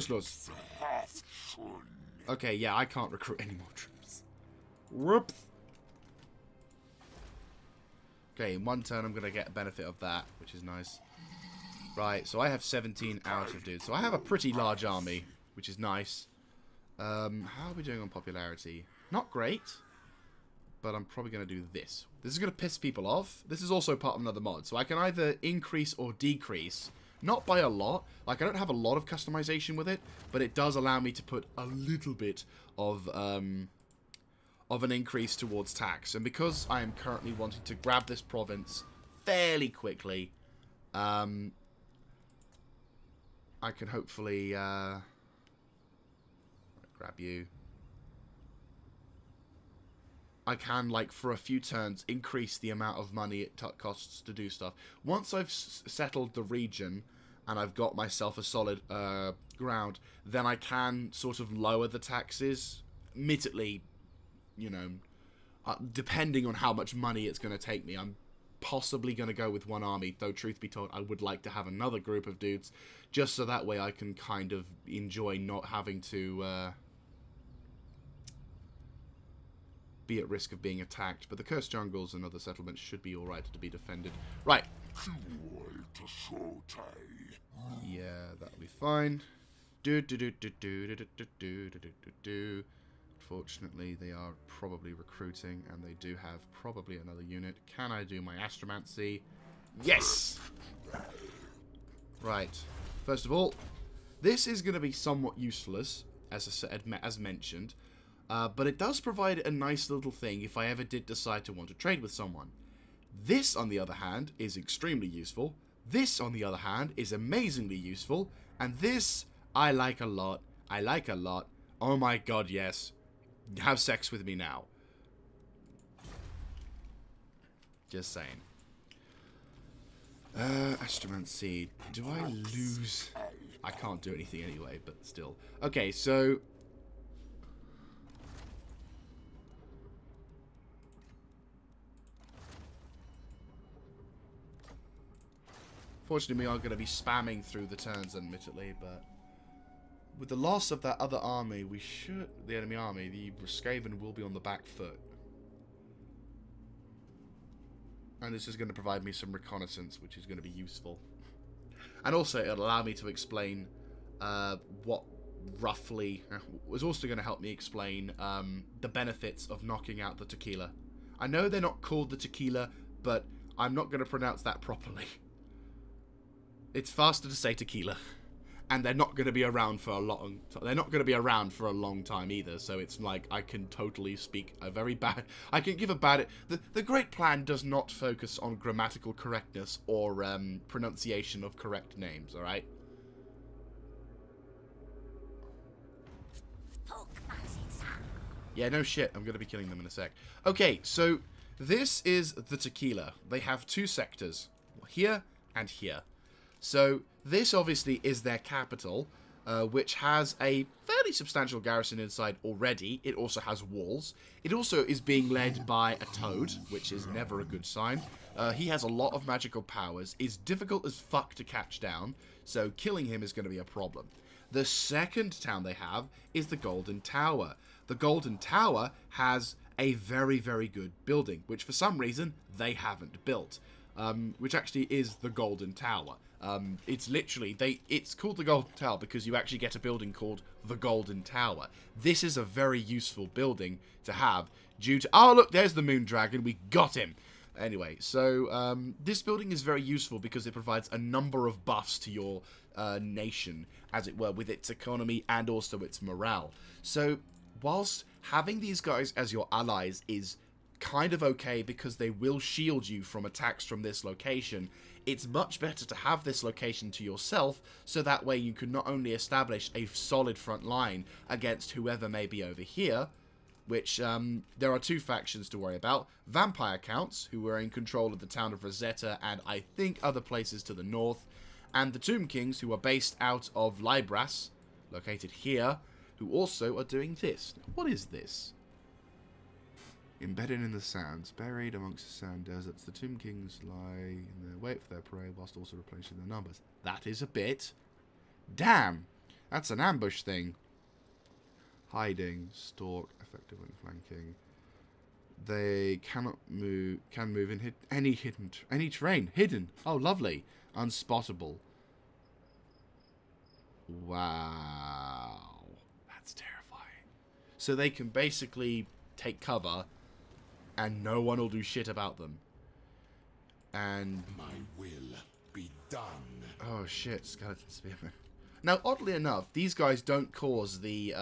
Okay, yeah, I can't recruit any more troops. Whoops. Okay, in 1 turn I'm going to get a benefit of that, which is nice. Right, so I have 17 out of dudes. So I have a pretty large army, which is nice. How are we doing on popularity? Not great. But I'm probably going to do this. This is going to piss people off. This is also part of another mod. So I can either increase or decrease. Not by a lot. Like, I don't have a lot of customization with it. But it does allow me to put a little bit of an increase towards tax. And because I am currently wanting to grab this province fairly quickly, I can hopefully grab you. I can, like, for a few turns, increase the amount of money it costs to do stuff. Once I've settled the region, and I've got myself a solid ground, then I can sort of lower the taxes. Admittedly, you know, depending on how much money it's going to take me, I'm possibly going to go with one army, though truth be told, I would like to have another group of dudes, just so that way I can kind of enjoy not having to be at risk of being attacked. But the cursed jungles and other settlements should be alright to be defended. Right. Yeah, that'll be fine. Unfortunately, they are probably recruiting, and they do have probably another unit. Can I do my astromancy? Yes! Right. First of all, this is going to be somewhat useless, as mentioned, but it does provide a nice little thing if I ever did decide to want to trade with someone. This, on the other hand, is extremely useful. This, on the other hand, is amazingly useful. And this, I like a lot. I like a lot. Oh my god, yes. Have sex with me now. Just saying. Astromancy. Do I lose? I can't do anything anyway, but still. Okay, so... Fortunately, we are going to be spamming through the turns, admittedly, but... With the loss of that other army, we should... The enemy army, the Skaven will be on the back foot. And this is going to provide me some reconnaissance, which is going to be useful. And also, it'll allow me to explain what roughly... It's also going to help me explain the benefits of knocking out the tequila. I know they're not called the tequila, but I'm not going to pronounce that properly. It's faster to say tequila. And they're not going to be around for a long time. They're not going to be around for a long time either. So it's like I can totally speak a very bad... I can give a bad... The Great Plan does not focus on grammatical correctness or pronunciation of correct names, alright? Yeah, no shit. I'm going to be killing them in a sec. Okay, so this is the tequila. They have two sectors. Here and here. So this obviously is their capital, which has a fairly substantial garrison inside already. It also has walls. It also is being led by a toad, which is never a good sign. He has a lot of magical powers, is difficult as fuck to catch down, so killing him is going to be a problem. The second town they have is the Golden Tower. The Golden Tower has a very, very good building, which for some reason they haven't built, which actually is the Golden Tower. It's literally, it's called the Golden Tower because you actually get a building called the Golden Tower. This is a very useful building to have due to... Oh, look, there's the Moon Dragon. We got him. Anyway, so this building is very useful because it provides a number of buffs to your nation, as it were, with its economy and also its morale. So, whilst having these guys as your allies is kind of okay because they will shield you from attacks from this location, it's much better to have this location to yourself, so that way you can not only establish a solid front line against whoever may be over here, which there are two factions to worry about. Vampire Counts, who are in control of the town of Rosetta and I think other places to the north, and the Tomb Kings, who are based out of Libras, located here, who also are doing this. What is this? Embedded in the sands, buried amongst the sand deserts, the Tomb Kings lie in their wait for their prey whilst also replenishing their numbers. That is a bit. Damn! That's an ambush thing. Hiding, stalk, effective when flanking. They cannot move, can move in any terrain. Hidden. Oh, lovely. Unspottable. Wow. That's terrifying. So they can basically take cover and no one will do shit about them. And my will be done. Oh shit, skeleton spearmen. Now, oddly enough, these guys don't cause the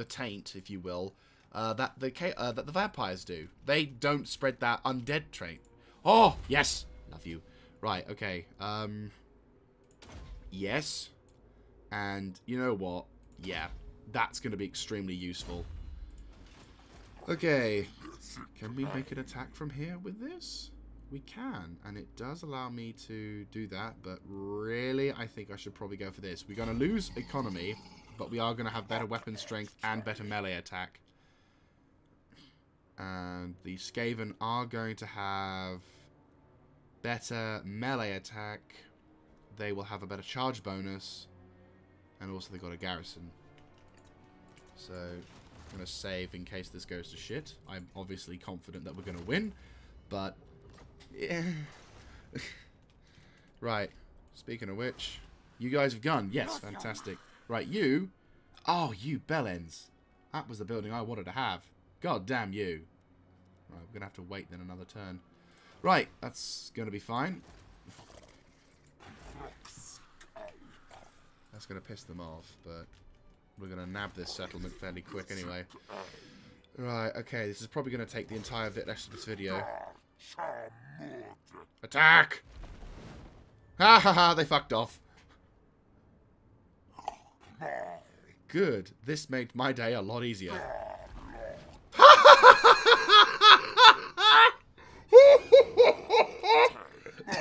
taint, if you will, that the vampires do. They don't spread that undead trait. Oh yes, love you. Right, okay. Yes, and you know what? Yeah, that's going to be extremely useful. Okay, can we make an attack from here with this? We can, and it does allow me to do that, but really, I think I should probably go for this. We're going to lose economy, but we are going to have better weapon strength and better melee attack. And the Skaven are going to have better melee attack. They will have a better charge bonus, and also they got a garrison. So I'm going to save in case this goes to shit. I'm obviously confident that we're going to win, but yeah. Right. Speaking of which, you guys have gone. Yes, fantastic. Right, you. Oh, you bellends. That was the building I wanted to have. God damn you. Right, we're going to have to wait then another turn. Right, that's going to be fine. That's going to piss them off, but we're going to nab this settlement fairly quick anyway. Right, okay, this is probably going to take the entire rest of this video. Attack! Ha ha ha, they fucked off. Good, this made my day a lot easier.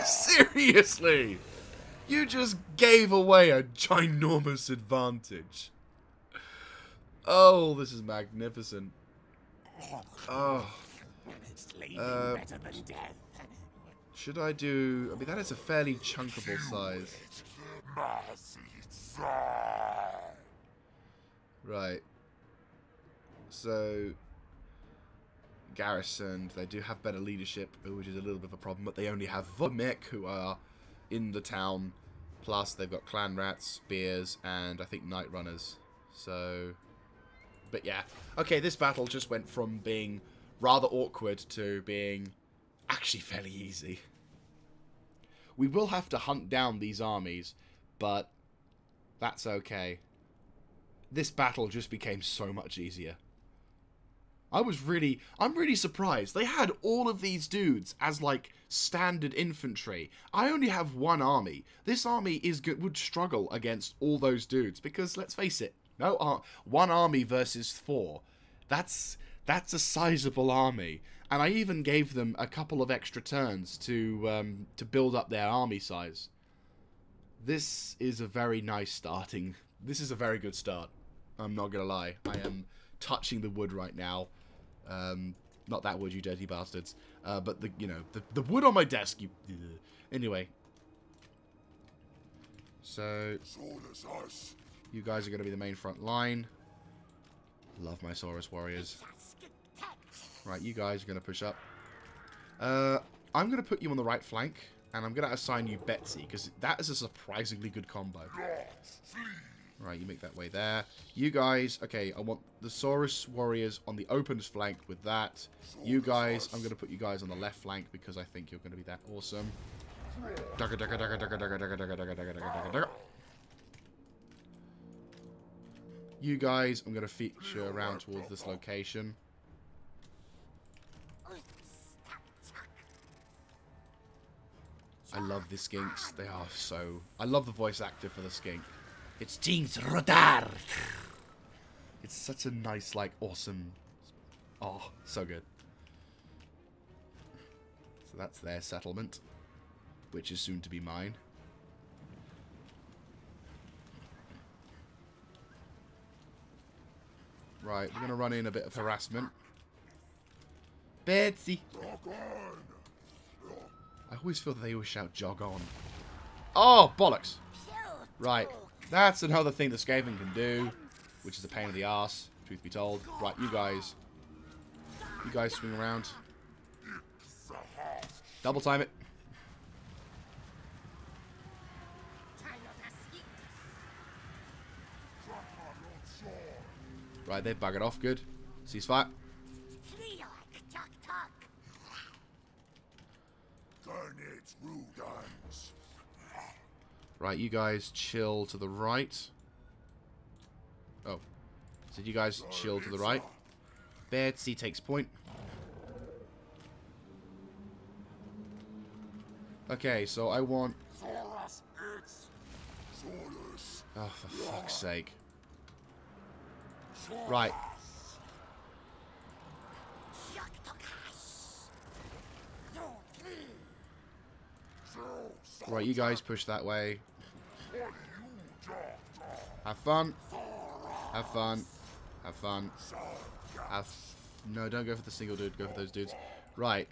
Seriously! You just gave away a ginormous advantage. Oh, this is magnificent. Oh. Should I do... I mean, that is a fairly chunkable size. Right. So... garrisoned. They do have better leadership, which is a little bit of a problem, but they only have Vodmek, who are in the town, plus they've got clan rats, spears, and I think night runners. So, but yeah. Okay, this battle just went from being rather awkward to being actually fairly easy. We will have to hunt down these armies, but that's okay. This battle just became so much easier. I'm really surprised. They had all of these dudes as, like, standard infantry. I only have one army. This army would struggle against all those dudes, because, let's face it, one army versus 4. That's a sizable army. And I even gave them a couple of extra turns to build up their army size. This is a very nice starting. This is a very good start. I'm not gonna lie. I am touching the wood right now. Not that wood, you dirty bastards. But the wood on my desk. Anyway. So you guys are going to be the main front line. Love my Saurus warriors. Right, you guys are going to push up. I'm going to put you on the right flank, and I'm going to assign you Betsy, because that is a surprisingly good combo. Right, you make that way there. You guys, okay, I want the Saurus warriors on the open flank with that. You guys, I'm going to put you guys on the left flank because I think you're going to be that awesome. You guys, I'm going to feature around towards this location. I love the skinks. They are so... I love the voice actor for the skink. It's Teens Rodar. It's such a nice, like, awesome... Oh, so good. So that's their settlement, which is soon to be mine. Right, we're going to run in a bit of harassment. Betsy! I always feel that they always shout, jog on. Oh, bollocks! Right, that's another thing the Skaven can do, which is a pain in the arse, truth be told. Right, you guys swing around. Double time it. Right, they've buggered off, good. Ceasefire. Right, you guys chill to the right. Oh. So you guys chill to the right. Betsy takes point. Okay, so I want... Oh, for fuck's sake. Right. Right, you guys push that way. Have fun. Have fun. Have fun. No, don't go for the single dude. Go for those dudes. Right.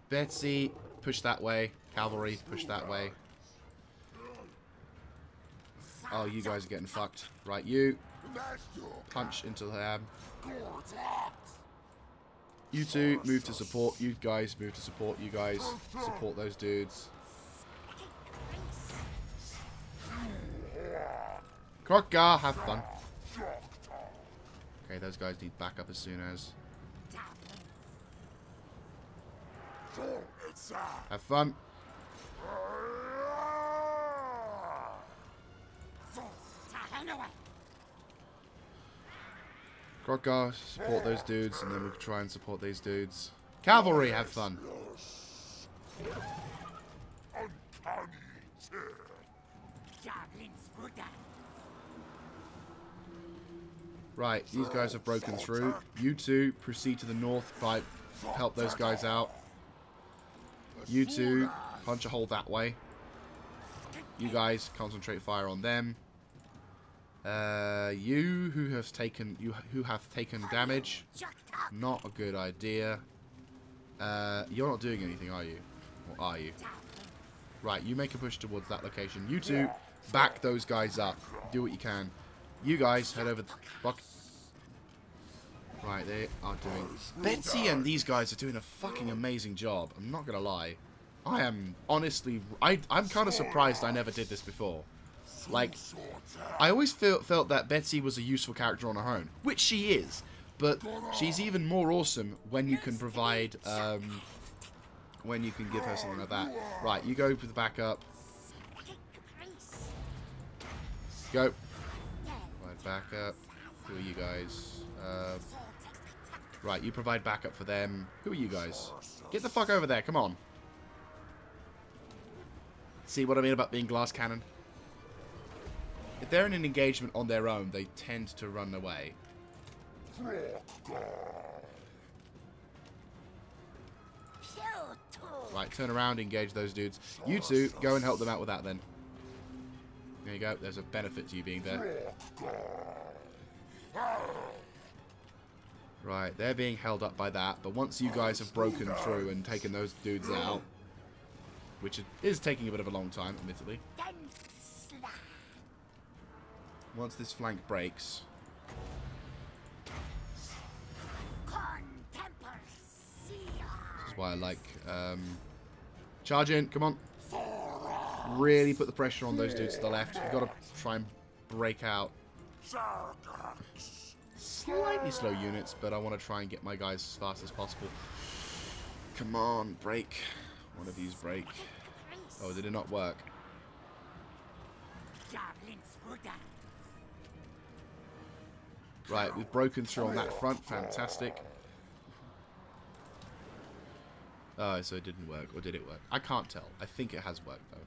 Betsy, push that way. Cavalry, push that way. Oh, you guys are getting fucked. Right, you. Punch into them. You two, move to support. You guys, move to support. You guys, support those dudes. Kroq-gar, have fun. Okay, those guys need backup as soon as. Have fun. Kroq-gar, support those dudes, and then we'll try and support these dudes. Cavalry, have fun. Right, these guys have broken through. You two proceed to the north, help those guys out. You two punch a hole that way. You guys concentrate fire on them. You who have taken damage, not a good idea. You're not doing anything, are you? Or are you? Right, you make a push towards that location. You two back those guys up. Do what you can. You guys head over. Right, they are doing. Betsy and these guys are doing a fucking amazing job. I'm not gonna lie. I am honestly. I'm kind of surprised I never did this before. Like, I always felt that Betsy was a useful character on her own, which she is. But she's even more awesome when you can provide, when you can give her something like that. Right, you go for the backup. Go. Right, backup. Who are you guys? Right, you provide backup for them. Who are you guys? Get the fuck over there, come on. See what I mean about being glass cannon? If they're in an engagement on their own, they tend to run away. Right, turn around, engage those dudes. You two, go and help them out with that then. There you go, there's a benefit to you being there. Right, they're being held up by that, but once you guys have broken through and taken those dudes out, which is taking a bit of a long time, admittedly. Once this flank breaks... This is why I like... charge in, come on. Really put the pressure on those dudes to the left. We've got to try and break out. Slightly slow units, but I want to try and get my guys as fast as possible. Come on, break. One of these break. Oh, did it not work? Right, we've broken through on that front. Fantastic. Oh, so it didn't work. Or did it work? I can't tell. I think it has worked, though.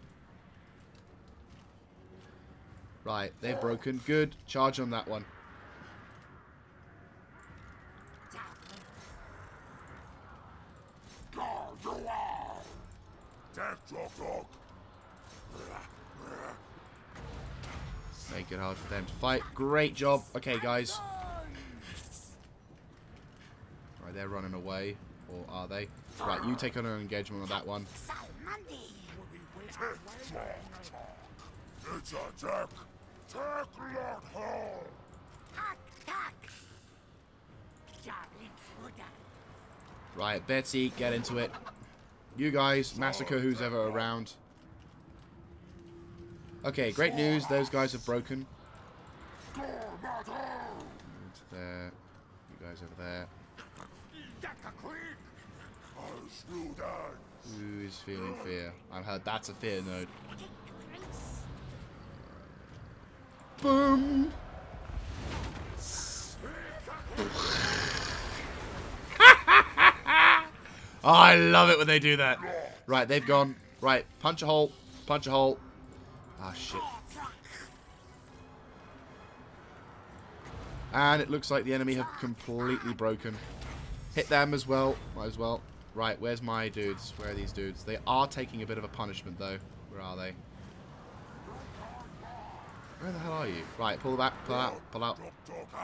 Right, they're broken. Good. Charge on that one. Make it hard for them to fight. Great job. Okay, guys. Right, they're running away. Or are they? Right, you take on an engagement on that one. It's attack! Attack, Lord Hall! Right, Betsy, get into it. You guys, massacre who's ever around. Okay, great news. Those guys have broken. There. You guys over there. Who is feeling fear? I've heard that's a fear node. Boom! Oh, I love it when they do that. Right, they've gone. Right, punch a hole. Punch a hole. Ah, shit. And it looks like the enemy have completely broken. Hit them as well. Might as well. Right, where's my dudes? Where are these dudes? They are taking a bit of a punishment, though. Where are they? Where the hell are you? Right, pull back, pull out, pull out.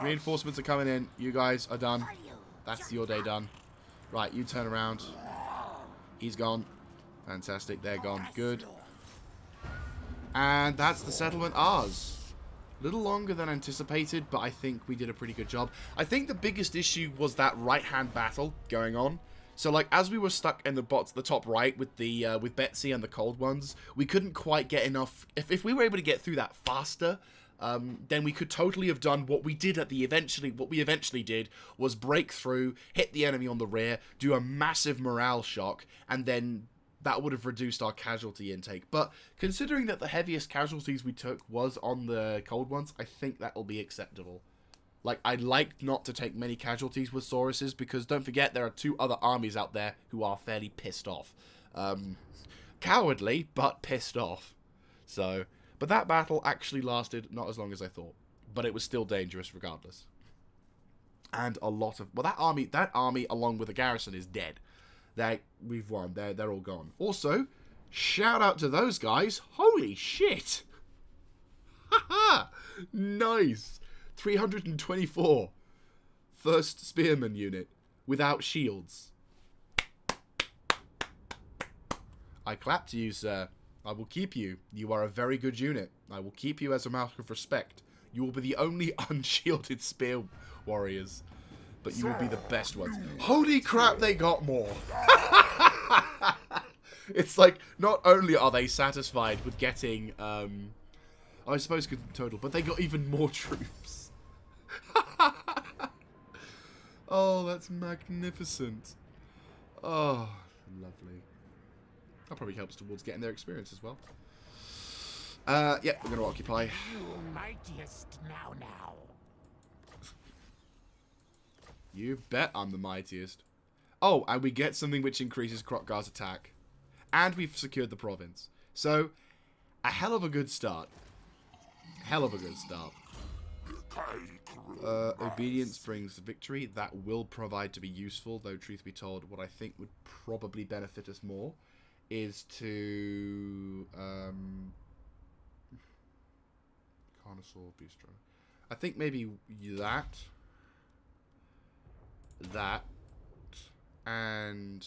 Reinforcements are coming in. You guys are done. That's your day done. Right, you turn around. He's gone. Fantastic, they're gone. Good. And that's the settlement ours. A little longer than anticipated, but I think we did a pretty good job. I think the biggest issue was that right-hand battle going on. So, like, as we were stuck in the top right with the with Betsy and the cold ones, we couldn't quite get enough. If we were able to get through that faster, then we could totally have done what we did at the What we eventually did was break through, hit the enemy on the rear, do a massive morale shock, and then that would have reduced our casualty intake. But considering that the heaviest casualties we took was on the cold ones, I think that will be acceptable. Like, I'd like not to take many casualties with Sauruses, because don't forget there are 2 other armies out there who are fairly pissed off. Cowardly, but pissed off. So, but that battle actually lasted not as long as I thought. But it was still dangerous regardless. And a lot of... Well, that army along with the garrison is dead. We've won. They're all gone. Also, shout out to those guys. Holy shit! Haha! Nice! 324. First Spearman unit. Without shields. I clap to you, sir. I will keep you. You are a very good unit. I will keep you as a mark of respect. You will be the only unshielded spear warriors. But you will be the best ones. Holy crap, they got more. It's like, not only are they satisfied with getting, I suppose total, but they got even more troops. Oh, that's magnificent. Oh, lovely. That probably helps towards getting their experience as well. Yeah, we're going to occupy. You mightiest now. You bet I'm the mightiest. Oh, and we get something which increases Kroq-gar's attack. And we've secured the province. So, a hell of a good start. Hell of a good start. Obedience brings victory. That will provide to be useful, though truth be told, what I think would probably benefit us more is to Carnosaur Bistro. I think maybe that and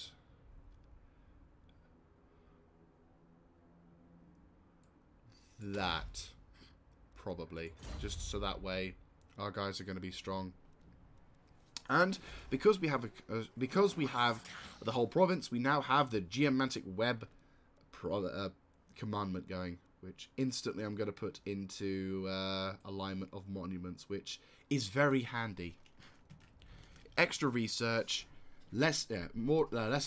that probably, just so that way our guys are going to be strong. And because we have the whole province, we now have the Geomantic web commandment going, which instantly I'm going to put into alignment of monuments, which is very handy. Extra research, less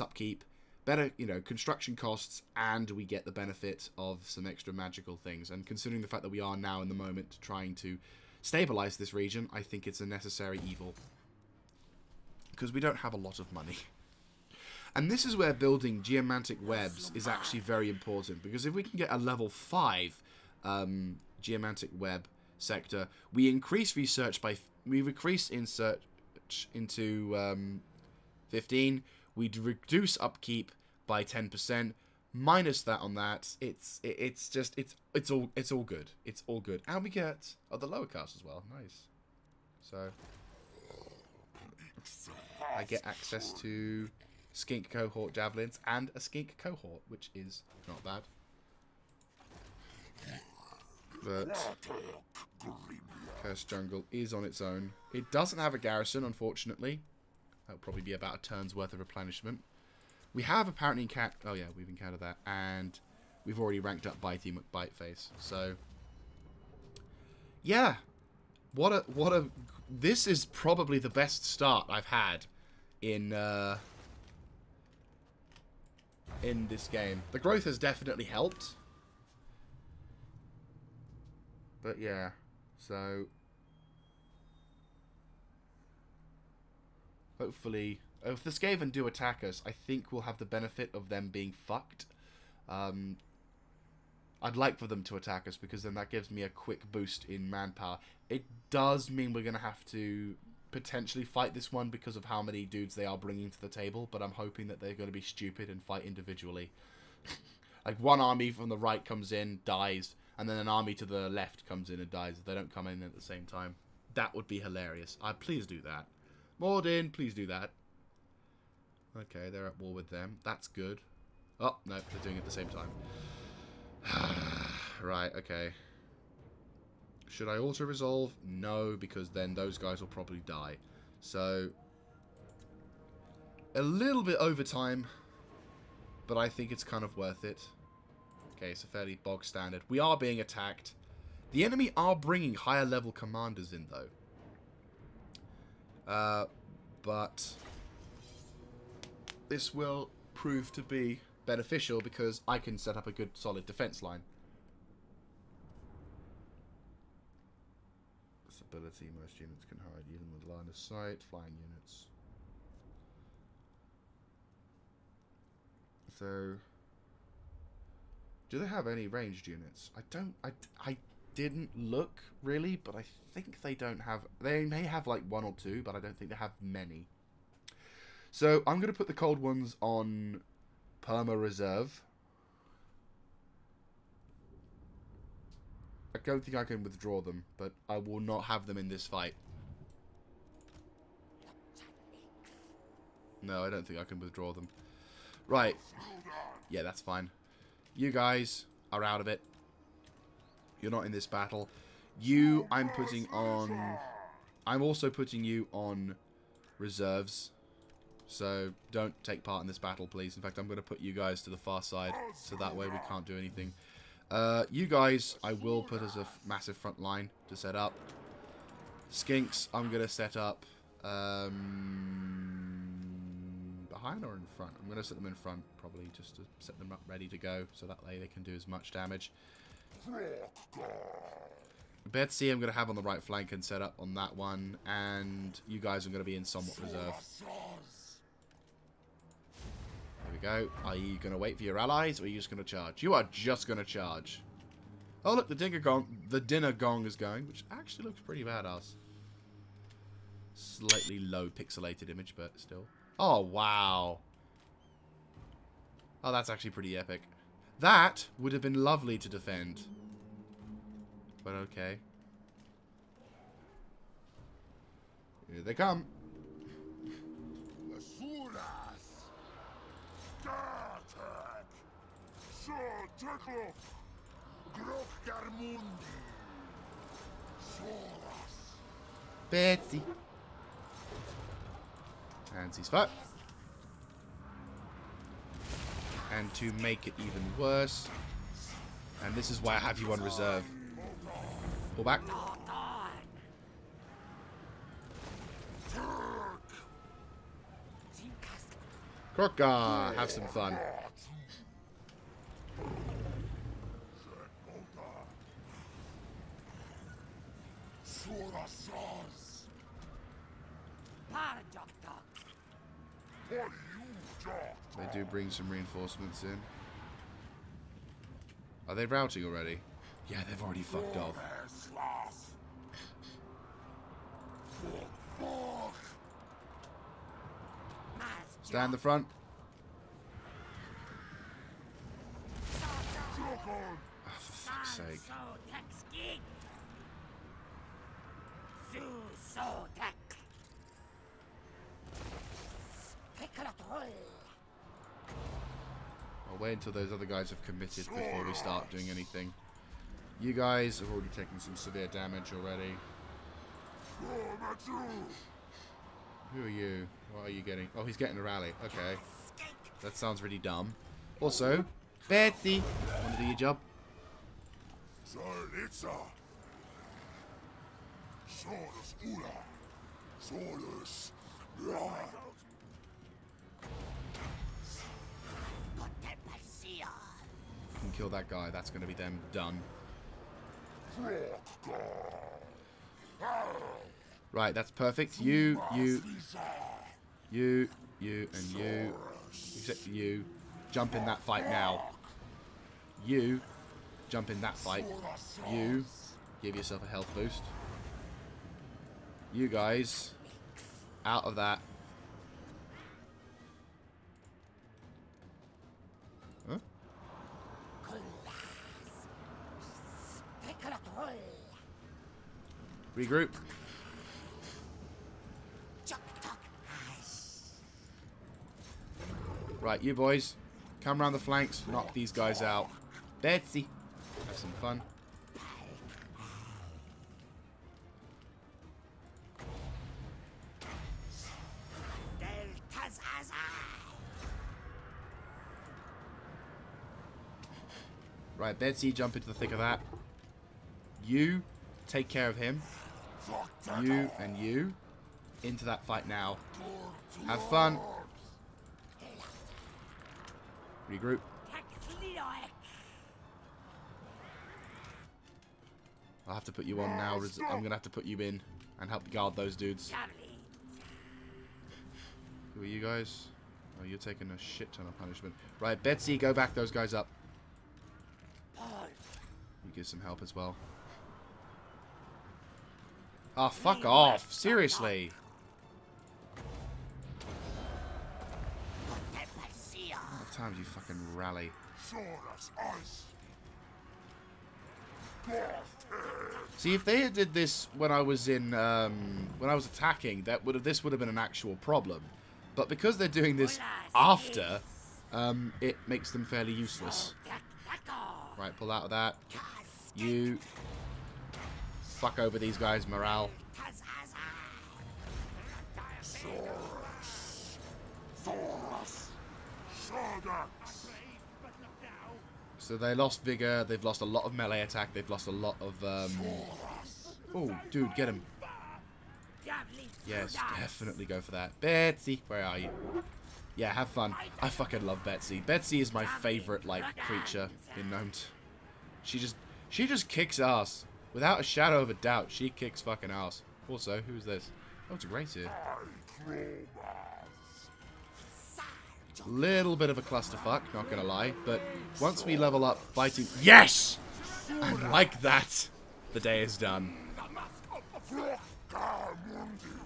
upkeep, better construction costs, and we get the benefit of some extra magical things. And considering the fact that we are now in the moment trying to stabilize this region, I think it's a necessary evil, because we don't have a lot of money. And this is where building geomantic webs is actually very important, because if we can get a level 5 geomantic web sector, we increase research by... We increase search into 15. We reduce upkeep by 10%. Minus that on that, it's all good. It's all good. And we get the lower cast as well. Nice. So I get access to skink cohort javelins and a skink cohort, which is not bad. But Cursed Jungle is on its own. It doesn't have a garrison, unfortunately. That'll probably be about a turn's worth of replenishment. We have apparently oh yeah, we've encountered that, and we've already ranked up Bitey McBiteface. So yeah, this is probably the best start I've had in this game. The growth has definitely helped, but yeah, so hopefully, if the Skaven do attack us, I think we'll have the benefit of them being fucked. I'd like for them to attack us, because then that gives me a quick boost in manpower. It does mean we're going to have to potentially fight this one because of how many dudes they are bringing to the table, but I'm hoping that they're going to be stupid and fight individually. Like, one army from the right comes in, dies, and then an army to the left comes in and dies. They don't come in at the same time. That would be hilarious. Please do that. Mordin, please do that. Okay, they're at war with them. That's good. Oh, no, they're doing it at the same time. Right, okay. Should I auto-resolve? No, because then those guys will probably die. So, a little bit over time, but I think it's kind of worth it. Okay, it's a fairly bog standard. We are being attacked. The enemy are bringing higher level commanders in, though. But this will prove to be beneficial because I can set up a good solid defense line. This ability, most units can hide even with line of sight, flying units. So, do they have any ranged units? I didn't look really, but I think they don't have. They may have like one or two, but I don't think they have many. So I'm going to put the cold ones on perma reserve. I don't think I can withdraw them, but I will not have them in this fight. No, I don't think I can withdraw them. Right. Yeah, that's fine. You guys are out of it. You're not in this battle. You, I'm putting on... I'm also putting you on reserves. So, don't take part in this battle, please. In fact, I'm going to put you guys to the far side. So that way we can't do anything. You guys, I will put as a massive front line to set up. Skinks, I'm going to set up... behind or in front? I'm going to set them in front, probably, just to set them up ready to go. So that way they can do as much damage. Betsy I'm going to have on the right flank and set up on that one, and you guys are going to be in somewhat reserve. There we go. Are you going to wait for your allies, or are you just going to charge? You are just going to charge. Oh look, the dinner gong is going, which actually looks pretty badass. Slightly low pixelated image, but still. Oh wow. Oh, that's actually pretty epic. That would have been lovely to defend. But okay. Here they come. Kroq-gar. Betsy. And ceasefire. And to make it even worse, and this is why I have you on reserve. Pull back. Kroq-gar, have some fun. They do bring some reinforcements in. Are they routing already? Yeah, they've already fucked off. Stand in the front. Oh, for fuck's sake. I'll wait until those other guys have committed before we start doing anything. You guys have already taken some severe damage already. Who are you? What are you getting? Oh, he's getting a rally. Okay. That sounds really dumb. Also, Betsy, want to do your job? Can kill that guy. That's going to be them done. Right, that's perfect. You, and you. Except you. Jump in that fight now. You. Jump in that fight. You. Give yourself a health boost. You guys. Out of that. Huh? Regroup. Right, you boys. Come around the flanks. Knock these guys out. Betsy. Have some fun. Right, Betsy, jump into the thick of that. You, take care of him. You and you, into that fight now. Have fun. Regroup. I'll have to put you on now. I'm going to have to put you in and help guard those dudes. Who are you guys? Oh, you're taking a shit ton of punishment. Right, Betsy, go back those guys up. You give some help as well. Oh, fuck off. Seriously. How many times you fucking rally? See, if they did this when I was in, when I was attacking, this would have been an actual problem. But because they're doing this after, it makes them fairly useless. Right, pull out of that. You fuck over these guys' morale. So they lost vigor. They've lost a lot of melee attack. They've lost a lot of. Oh, dude, get him! Yes, definitely go for that. Betsy, where are you? Yeah, have fun. I fucking love Betsy. Betsy is my favorite, like, creature in Gnomed. She just kicks ass. Without a shadow of a doubt, she kicks fucking ass. Also, who's this? Oh, it's a Grace here. Little bit of a clusterfuck, not gonna lie. But once we level up fighting... Yes! And like that, the day is done.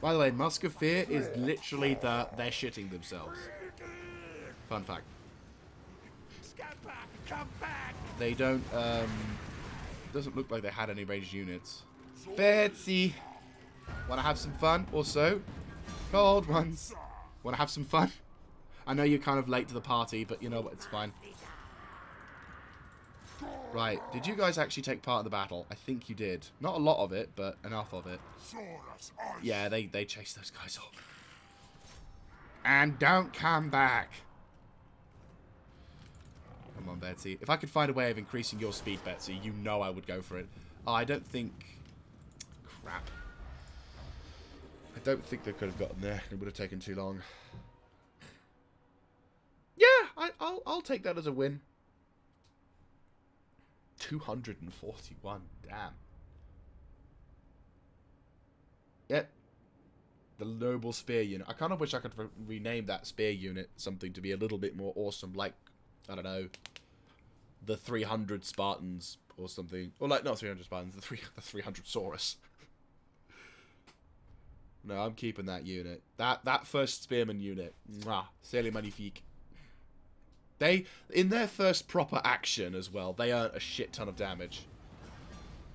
By the way, Musk of Fear is literally they're shitting themselves. Fun fact. They don't, doesn't look like they had any ranged units. Betsy! Wanna have some fun? Also, cold ones. Wanna have some fun? I know you're kind of late to the party, but you know what, it's fine. Right, did you guys actually take part in the battle? I think you did. Not a lot of it, but enough of it. Yeah, they chased those guys off. And don't come back. Come on, Betsy. If I could find a way of increasing your speed, Betsy, you know I would go for it. Oh, I don't think... Crap. I don't think they could have gotten there. It would have taken too long. Yeah, I'll take that as a win. 241. Damn. Yep. The Noble Spear Unit. I kind of wish I could rename that Spear Unit something to be a little bit more awesome. Like, I don't know, the 300 Spartans or something. Or like, not 300 Spartans, the 300 Saurus. No, I'm keeping that unit. That first Spearman unit. Mwah. C'est magnifique. They, in their first proper action as well, they earned a shit ton of damage.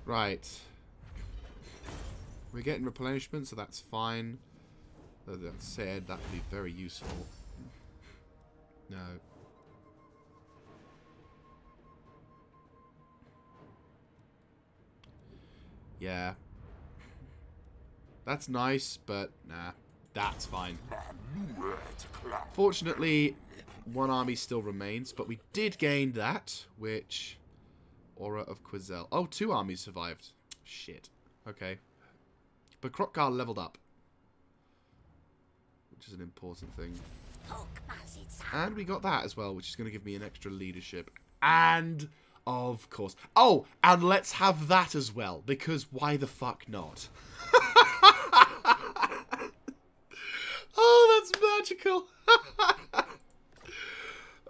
Right. We're getting replenishment, so that's fine. That said, that would be very useful. No. Yeah. That's nice, but nah. That's fine. Fortunately, one army still remains, but we did gain that, which... Aura of Quizelle. Oh, 2 armies survived. Shit. Okay. But Kroq-gar leveled up. Which is an important thing. And we got that as well, which is going to give me an extra leadership. And, of course... Oh, and let's have that as well, because why the fuck not? Oh, that's magical.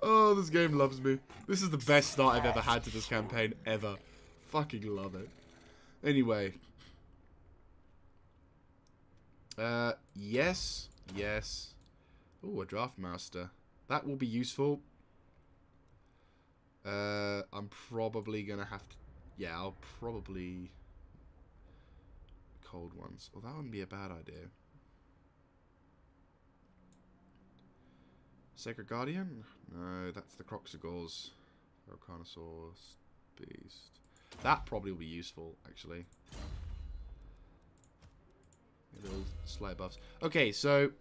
Oh, this game loves me. This is the best start I've ever had to this campaign, ever. Fucking love it. Anyway. Yes. Yes. Ooh, a draft master. That will be useful. I'm probably gonna have to... Yeah, I'll probably... Cold ones. Well, that wouldn't be a bad idea. Sacred Guardian? No, that's the Kroq-gar's. Volcanosaurus Beast. That probably will be useful, actually. Little slight buffs. Okay, so...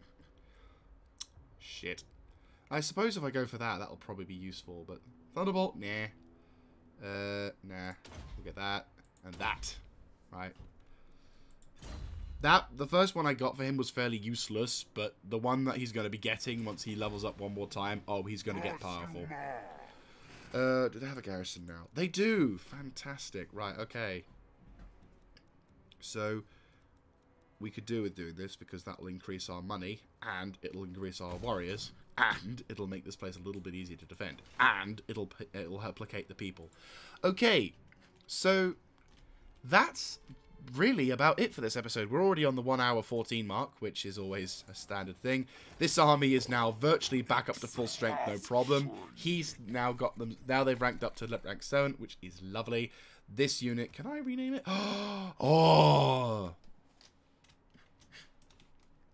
Shit. I suppose if I go for that, that'll probably be useful, but... Thunderbolt? Nah. Nah. We'll get that. And that. Right. The first one I got for him was fairly useless, but the one that he's going to be getting once he levels up one more time, oh, he's going to get powerful. Do they have a garrison now? They do! Fantastic. Right, okay. So, we could do with doing this, because that will increase our money, and it'll increase our warriors, and it'll make this place a little bit easier to defend, and it'll help placate the people. Okay, so that's really about it for this episode. We're already on the 1 hour 14 mark, which is always a standard thing. This army is now virtually back up to full strength, no problem. He's now got them. Now they've ranked up to rank 7, which is lovely. This unit, can I rename it? Oh,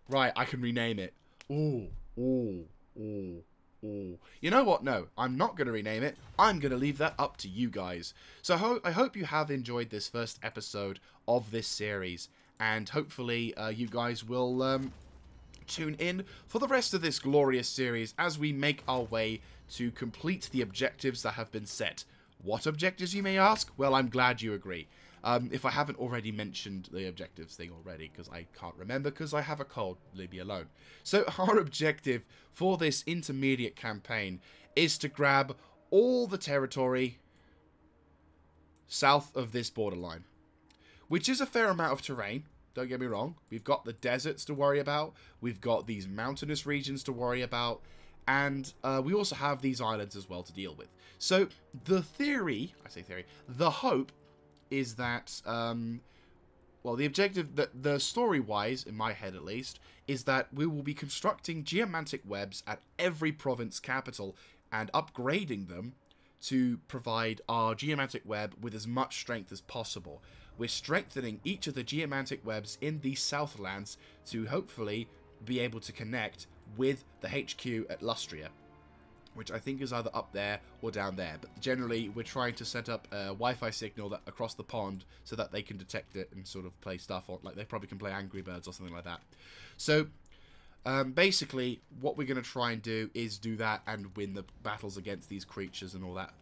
right, I can rename it. Ooh, ooh, ooh. Ooh. You know what? No, I'm not going to rename it. I'm going to leave that up to you guys. So I hope you have enjoyed this first episode of this series, and hopefully you guys will tune in for the rest of this glorious series as we make our way to complete the objectives that have been set. What objectives, you may ask? Well, I'm glad you agree. If I haven't already mentioned the objectives thing already, because I can't remember, because I have a cold, leave me alone. So our objective for this intermediate campaign is to grab all the territory south of this borderline, which is a fair amount of terrain, don't get me wrong. We've got the deserts to worry about, we've got these mountainous regions to worry about, and we also have these islands as well to deal with. So the theory, I say theory, the hope is that, well, the objective, the story-wise, in my head at least, is that we will be constructing geomantic webs at every province capital and upgrading them to provide our geomantic web with as much strength as possible. We're strengthening each of the geomantic webs in the Southlands to hopefully be able to connect with the HQ at Lustria, which I think is either up there or down there. But generally, we're trying to set up a Wi-Fi signal that across the pond so that they can detect it and sort of play stuff on. Like, they probably can play Angry Birds or something like that. So, basically, what we're going to try and do is do that and win the battles against these creatures and all that.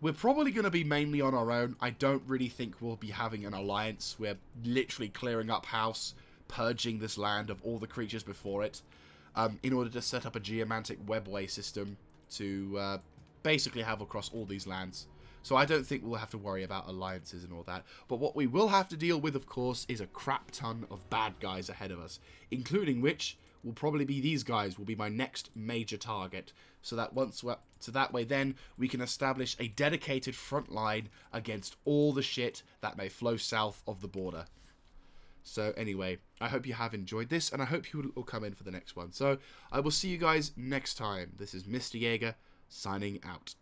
We're probably going to be mainly on our own. I don't really think we'll be having an alliance. We're literally clearing up house, purging this land of all the creatures before it, in order to set up a geomantic webway system to basically have across all these lands. So I don't think we'll have to worry about alliances and all that. But what we will have to deal with, of course, is a crap ton of bad guys ahead of us, including which will probably be these guys will be my next major target. So that way then we can establish a dedicated front line against all the shit that may flow south of the border. So anyway, I hope you have enjoyed this, and I hope you will come in for the next one. So I will see you guys next time. This is Mr. Jaeger, signing out.